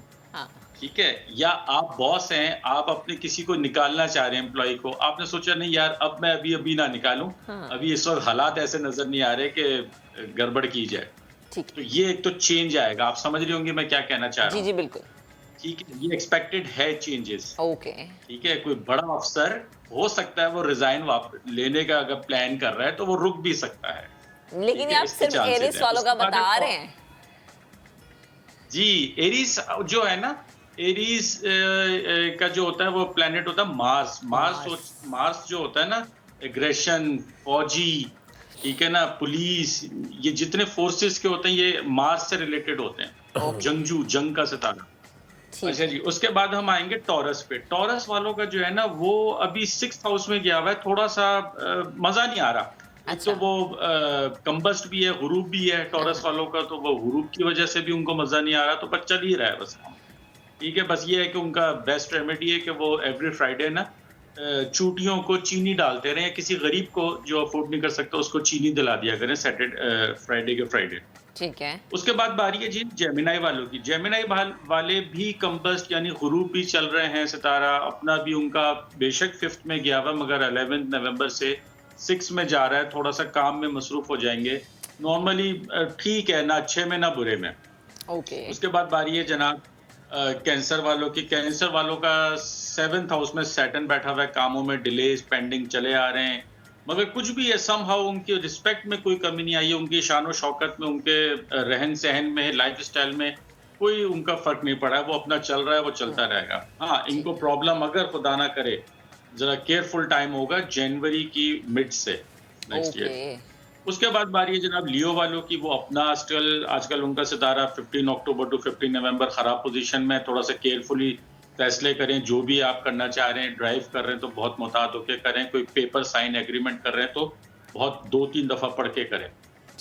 Speaker 19: ठीक है। या आप बॉस हैं, आप अपने किसी को निकालना चाह रहे हैं एम्प्लॉय को, आपने सोचा नहीं यार अब मैं अभी ना निकालूं, अभी इस वक्त हालात ऐसे नजर नहीं आ रहे कि गड़बड़ की जाए। तो ये एक तो चेंज आएगा, आप समझ रहे होंगे मैं क्या कहना चाह रहा हूँ।
Speaker 2: जी जी बिल्कुल,
Speaker 19: ठीक है, ये एक्सपेक्टेड है चेंजेस।
Speaker 2: ओके,
Speaker 19: ठीक है। कोई बड़ा अफसर हो सकता है वो रिजाइन लेने का अगर प्लान कर रहा है तो वो रुक भी सकता है,
Speaker 2: लेकिन ये आप सिर्फ एरीज वालों का बता रहे हैं।
Speaker 19: जी, एरीज जो है ना, एरीज का जो होता है वो प्लैनेट होता है मार्स जो होता है ना, एग्रेशन, फौजी, ठीक है ना, पुलिस, ये जितने फोर्सेस के होते हैं ये मार्स से रिलेटेड होते हैं। जंगजू, जंग का सितारा। अच्छा जी, उसके बाद हम आएंगे टॉरस पे। टॉरस वालों का जो है ना वो अभी 6th हाउस में गया हुआ है, थोड़ा सा मजा नहीं आ रहा। तो वो कंबस्ट भी है, हुरूब भी है टॉरस वालों का, तो वो हुरूब की वजह से भी उनको मजा नहीं आ रहा, तो बस चल ही रहा है बस। ठीक है, बस ये है कि उनका बेस्ट रेमेडी है कि वो एवरी फ्राइडे ना चूटियों को चीनी डालते रहे, किसी गरीब को जो अफोर्ड नहीं कर सकता उसको चीनी दिला दिया करें फ्राइडे के फ्राइडे।
Speaker 2: ठीक है।
Speaker 19: उसके बाद बारी है जी जेमिनाई वालों की। जेमिनाई वाले भी कंबस्ट यानी गुरूब भी चल रहे हैं सितारा, अपना भी उनका बेशक 5th में गया हुआ मगर 11 नवंबर से 6 में जा रहा है, थोड़ा सा काम में मसरूफ हो जाएंगे। नॉर्मली ठीक है, ना अच्छे में ना बुरे में।
Speaker 2: ओके।
Speaker 19: उसके बाद बारी है जनाब कैंसर वालों की। कैंसर वालों का 7th हाउस में सैटर्न बैठा हुआ है, कामों में डिलेज पेंडिंग चले आ रहे हैं, मगर कुछ भी है समहाउ उनकी रिस्पेक्ट में कोई कमी नहीं आई है, उनकी शान और शौकत में, उनके रहन सहन में, लाइफ स्टाइल में कोई उनका फर्क नहीं पड़ा है, वो अपना चल रहा है, वो चलता रहेगा। हाँ, इनको प्रॉब्लम अगर खुदा ना करे जरा केयरफुल टाइम होगा जनवरी की मिड से नेक्स्ट ईयर। उसके बाद बारी है जनाब लियो वालों की। वो अपना आजकल उनका सितारा 15 अक्टूबर टू 15 नवंबर खराब पोजीशन में, थोड़ा सा केयरफुली फैसले करें, जो भी आप करना चाह रहे हैं, ड्राइव कर रहे हैं तो बहुत मोहतात होकर करें, कोई पेपर साइन एग्रीमेंट कर रहे हैं तो बहुत 2-3 दफा पढ़ के करें।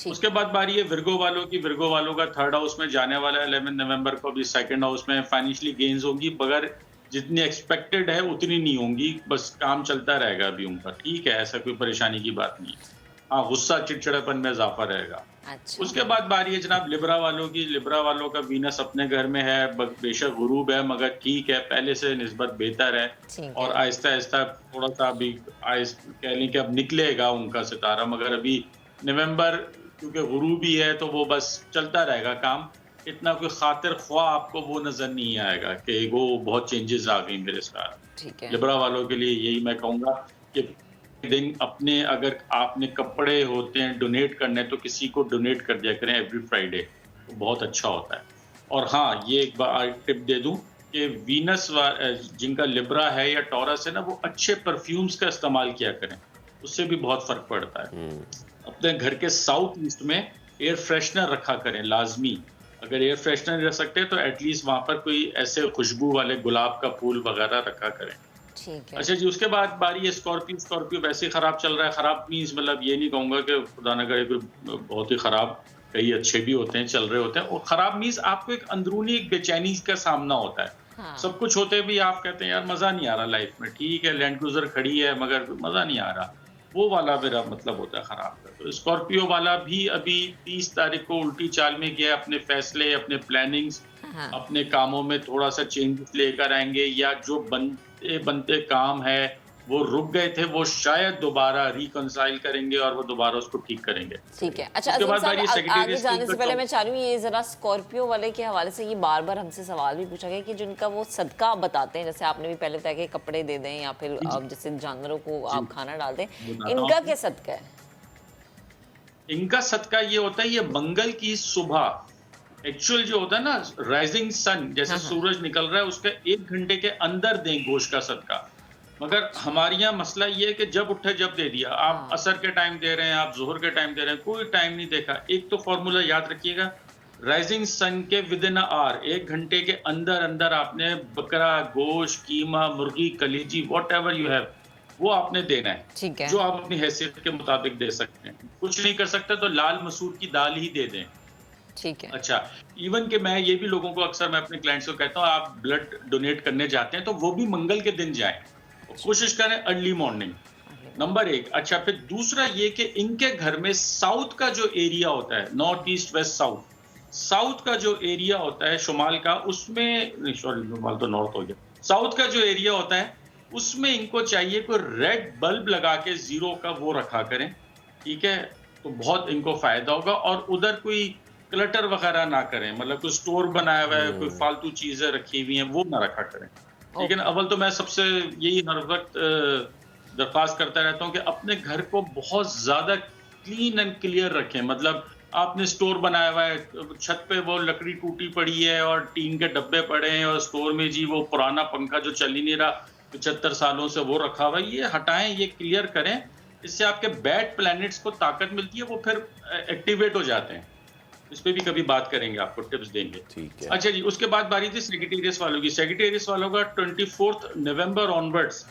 Speaker 19: उसके बाद बारी है विर्गो वालों की। विर्गो वालों का 3rd हाउस में जाने वाला है 11 नवंबर को, अभी 2nd हाउस में फाइनेंशियली गेन्स होंगी, मगर जितनी एक्सपेक्टेड है उतनी नहीं होंगी, बस काम चलता रहेगा अभी उनका। ठीक है, ऐसा कोई परेशानी की बात नहीं है। हाँ गुस्सा चिड़चिड़ापन में इजाफा रहेगा।
Speaker 2: अच्छा।
Speaker 19: उसके बाद बारी है जनाब लिब्रा वालों की। लिब्रा वालों का वीनस अपने घर में है, बेशक गुरूब है मगर ठीक है, पहले से निस्बत बेहतर है और आहिस्ता आहिस्ता थोड़ा सा अभी कह लें कि अब निकलेगा उनका सितारा, मगर अभी नवंबर क्योंकि गुरूब ही है तो वो बस चलता रहेगा काम। इतना कोई खातिर ख्वाह आपको वो नजर नहीं आएगा कि वो बहुत चेंजेस आ गई मेरे साथ।
Speaker 2: ठीक है।
Speaker 19: लिब्रा वालों के लिए यही मैं कहूँगा कि दिन अपने अगर आपने कपड़े होते हैं डोनेट करने तो किसी को डोनेट कर दिया करें एवरी फ्राइडे, तो बहुत अच्छा होता है। और हाँ ये एक बार टिप दे दूं कि वीनस जिनका लिब्रा है या टॉरस है ना, वो अच्छे परफ्यूम्स का इस्तेमाल किया करें, उससे भी बहुत फर्क पड़ता है। अपने घर के साउथ ईस्ट में एयर फ्रेशनर रखा करें लाजमी। अगर एयर फ्रेशनर नहीं रख सकते तो एटलीस्ट वहाँ पर कोई ऐसे खुशबू वाले गुलाब का फूल वगैरह रखा करें।
Speaker 2: ठीक है।
Speaker 19: अच्छा जी, उसके बाद बारी है स्कॉर्पियो वैसे ही खराब चल रहा है। खराब मीन्स मतलब ये नहीं कहूँगा कि खुदा न करे कोई बहुत ही खराब, कई अच्छे भी होते हैं, चल रहे होते हैं। और खराब मीन्स आपको एक अंदरूनी एक बेचैनी का सामना होता है। हाँ। सब कुछ होते भी आप कहते हैं यार मजा नहीं आ रहा लाइफ में, ठीक है लैंड क्रूजर खड़ी है मगर मजा नहीं आ रहा, वो वाला मेरा मतलब होता है खराब का। तो स्कॉर्पियो वाला भी अभी 30 तारीख को उल्टी चाल में गया, अपने फैसले, अपने प्लानिंग्स, अपने कामों में थोड़ा सा चेंज लेकर आएंगे, या जो बनते काम है वो रुक गए थे वो शायद दोबारा रिकंसाइल करेंगे और वो दोबारा उसको ठीक करेंगे।
Speaker 2: ठीक है। अच्छा अज़ीम साहब, आगे जाने से पहले मैं चाह रही हूँ ये जरा स्कॉर्पियो वाले के हवाले से ये बार बार हमसे सवाल भी पूछा गया कि जिनका वो सदका बताते हैं, जैसे आपने भी पहले बताया कि कपड़े दे दें या फिर जैसे जानवरों को आप खाना डाल दें, इनका क्या सदका है? इनका सदका ये होता है, ये मंगल की सुबह एक्चुअल जो होता है ना राइजिंग सन, जैसे सूरज निकल रहा है उसके 1 घंटे के अंदर दें गोश्त का सदका। मगर हमारे यहाँ मसला ये है कि जब उठे जब दे दिया। आप असर के टाइम दे रहे हैं, आप जोहर के टाइम दे रहे हैं, कोई टाइम नहीं देखा। एक तो फॉर्मूला याद रखिएगा, राइजिंग सन के विद इन आवर 1 घंटे के अंदर अंदर आपने बकरा गोश्त, कीमा, मुर्गी, Khilji, what ever you have वो आपने देना है। ठीक है। जो आप अपनी हैसियत के मुताबिक दे सकते हैं। कुछ नहीं कर सकते तो लाल मसूर की दाल ही दे दें। ठीक है। अच्छा, इवन कि मैं ये भी लोगों को अक्सर मैं अपने क्लाइंट्स को कहता हूँ आप ब्लड डोनेट करने जाते हैं तो वो भी मंगल के दिन जाएं, कोशिश करें अर्ली मॉर्निंग, नंबर 1। अच्छा, फिर दूसरा ये कि इनके घर में साउथ का जो एरिया होता है, नॉर्थ ईस्ट वेस्ट साउथ का जो एरिया होता है शुमाल का, उसमें सॉरी शुमाल तो नॉर्थ हो गया, साउथ का जो एरिया होता है उसमें इनको चाहिए कोई रेड बल्ब लगा के 0 का वो रखा करें। ठीक है, तो बहुत इनको फायदा होगा। और उधर कोई क्लटर वगैरह ना करें, मतलब कोई स्टोर बनाया हुआ है, कोई फालतू चीजें रखी हुई हैं वो ना रखा करें। लेकिन अव्वल तो मैं सबसे यही हर वक्त दरख्वास्त करता रहता हूँ कि अपने घर को बहुत ज्यादा क्लीन एंड क्लियर रखें। मतलब आपने स्टोर बनाया हुआ है, छत पे वो लकड़ी टूटी पड़ी है और टीन के डब्बे पड़े हैं और स्टोर में जी वो पुराना पंखा जो चल ही नहीं रहा 75 सालों से वो रखा हुआ है, ये हटाएं, ये क्लियर करें। इससे आपके बैड प्लैनेट्स को ताकत मिलती है, वो फिर एक्टिवेट हो जाते हैं। इस पे भी कभी बात करेंगे, आपको टिप्स देंगे। ठीक है। अच्छा जी, उसके बाद बारी थी सेक्रेटेरियस वालों की। सेक्रेटेरियस वालों का 24 नवंबर ऑनवर्ड्स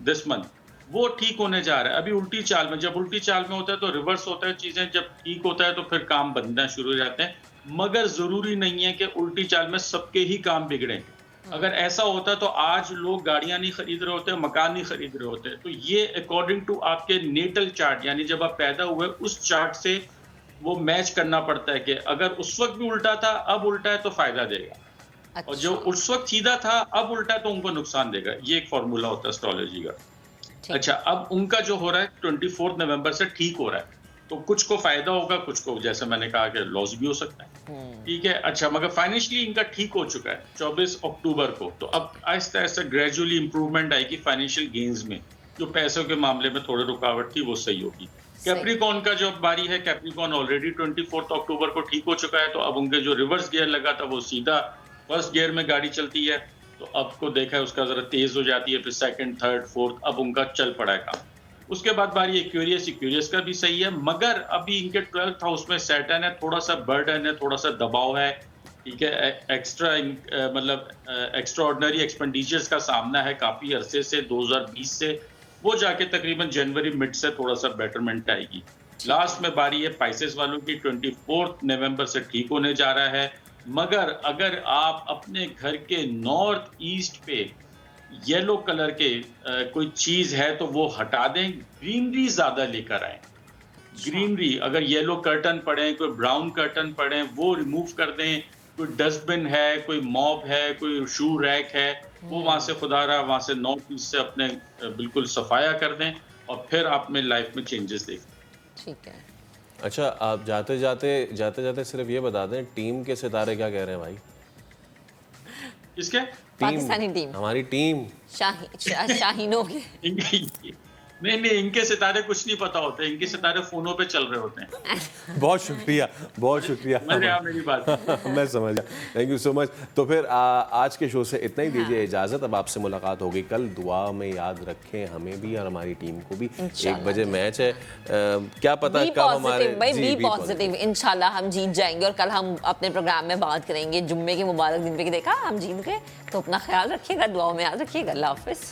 Speaker 2: दिस मंथ वो ठीक होने जा रहा है। अभी उल्टी चाल में, जब उल्टी चाल में होता है तो रिवर्स होता है चीजें, जब ठीक होता है तो फिर काम बनना शुरू हो जाते हैं। मगर जरूरी नहीं है कि उल्टी चाल में सबके ही काम बिगड़े। अगर ऐसा होता तो आज लोग गाड़ियां नहीं खरीद रहे होते, मकान नहीं खरीद रहे होते। तो ये अकॉर्डिंग टू आपके नेटल चार्ट, यानी जब आप पैदा हुए उस चार्ट से वो मैच करना पड़ता है कि अगर उस वक्त भी उल्टा था अब उल्टा है तो फायदा देगा। अच्छा। और जो उस वक्त सीधा था अब उल्टा है तो उनको नुकसान देगा। ये एक फॉर्मूला होता है एस्ट्रोलॉजी का। अच्छा, अब उनका जो हो रहा है 24 नवंबर से ठीक हो रहा है, तो कुछ को फायदा होगा, कुछ को जैसे मैंने कहा कि लॉस भी हो सकता है। ठीक है। अच्छा, मगर फाइनेंशियली इनका ठीक हो चुका है 24 अक्टूबर को। तो अब आहिस्ता आहिस्ता ग्रेजुअली इंप्रूवमेंट आएगी फाइनेंशियल गेन्स में। जो पैसों के मामले में थोड़ी रुकावट थी वो सही होगी। कैप्रिकॉर्न का जो बारी है, कैप्रिकॉर्न ऑलरेडी 24 अक्टूबर को ठीक हो चुका है। तो अब उनके जो रिवर्स गियर लगा था वो सीधा फर्स्ट गियर में गाड़ी चलती है। तो अब को देखा है उसका जरा तेज हो जाती है, फिर सेकंड, थर्ड, फोर्थ अब उनका चल पड़ा है काम। उसके बाद बारी एक्यूरियस, एक्यूरियस का भी सही है, मगर अभी इनके 12th हाउस में सैटर्न है, थोड़ा सा बर्डन है, थोड़ा सा दबाव है। ठीक है, एक्स्ट्रा मतलब एक्स्ट्रा ऑर्डिनरी एक्सपेंडिचर्स का सामना है काफी अरसे से, 2020 से। वो जाके तकरीबन जनवरी मिड से थोड़ा सा बेटरमेंट आएगी। लास्ट में बारी है पाइसेस वालों की, 24 नवंबर से ठीक होने जा रहा है। मगर अगर आप अपने घर के नॉर्थ ईस्ट पे येलो कलर के कोई चीज है तो वो हटा दें, ग्रीनरी ज्यादा लेकर आए।
Speaker 19: ग्रीनरी, अगर येलो कर्टन पड़े, कोई ब्राउन कर्टन पड़े, वो रिमूव कर दें। कोई डस्टबिन है, कोई मॉप है, कोई शू रैक है, वो वहाँ से खुदारा वहाँ से 9 पीस से अपने बिल्कुल सफाया कर दें और फिर आप में लाइफ में चेंजेस देखें।
Speaker 2: ठीक है।
Speaker 1: अच्छा, आप जाते जाते सिर्फ ये बता दें, टीम के सितारे क्या कह रहे हैं भाई?
Speaker 19: किसके?
Speaker 2: पाकिस्तानी टीम,
Speaker 1: हमारी टीम
Speaker 2: शाहीनों के।
Speaker 19: नहीं, इनके सितारे कुछ नहीं पता होते, इनके सितारे फोनों पे चल रहे होते हैं।
Speaker 1: बहुत शुक्रिया
Speaker 19: मेरी बात
Speaker 1: मैं समझ गया, थैंक यू सो मच। तो फिर आज के शो से इतना ही दीजिए इजाज़त। अब आपसे मुलाकात होगी कल। दुआ में याद रखें हमें भी और हमारी टीम को भी। 1 बजे मैच है, क्या पता कब हमारे
Speaker 2: बी पॉजिटिव, इंशाल्लाह हम जीत जाएंगे। और कल हम अपने प्रोग्राम में बात करेंगे जुम्मे के मुबारक दिन पे कि देखा हम जीत गए। तो अपना ख्याल रखिएगा, दुआओं में याद रखिएगा। अल्लाह हाफिज़।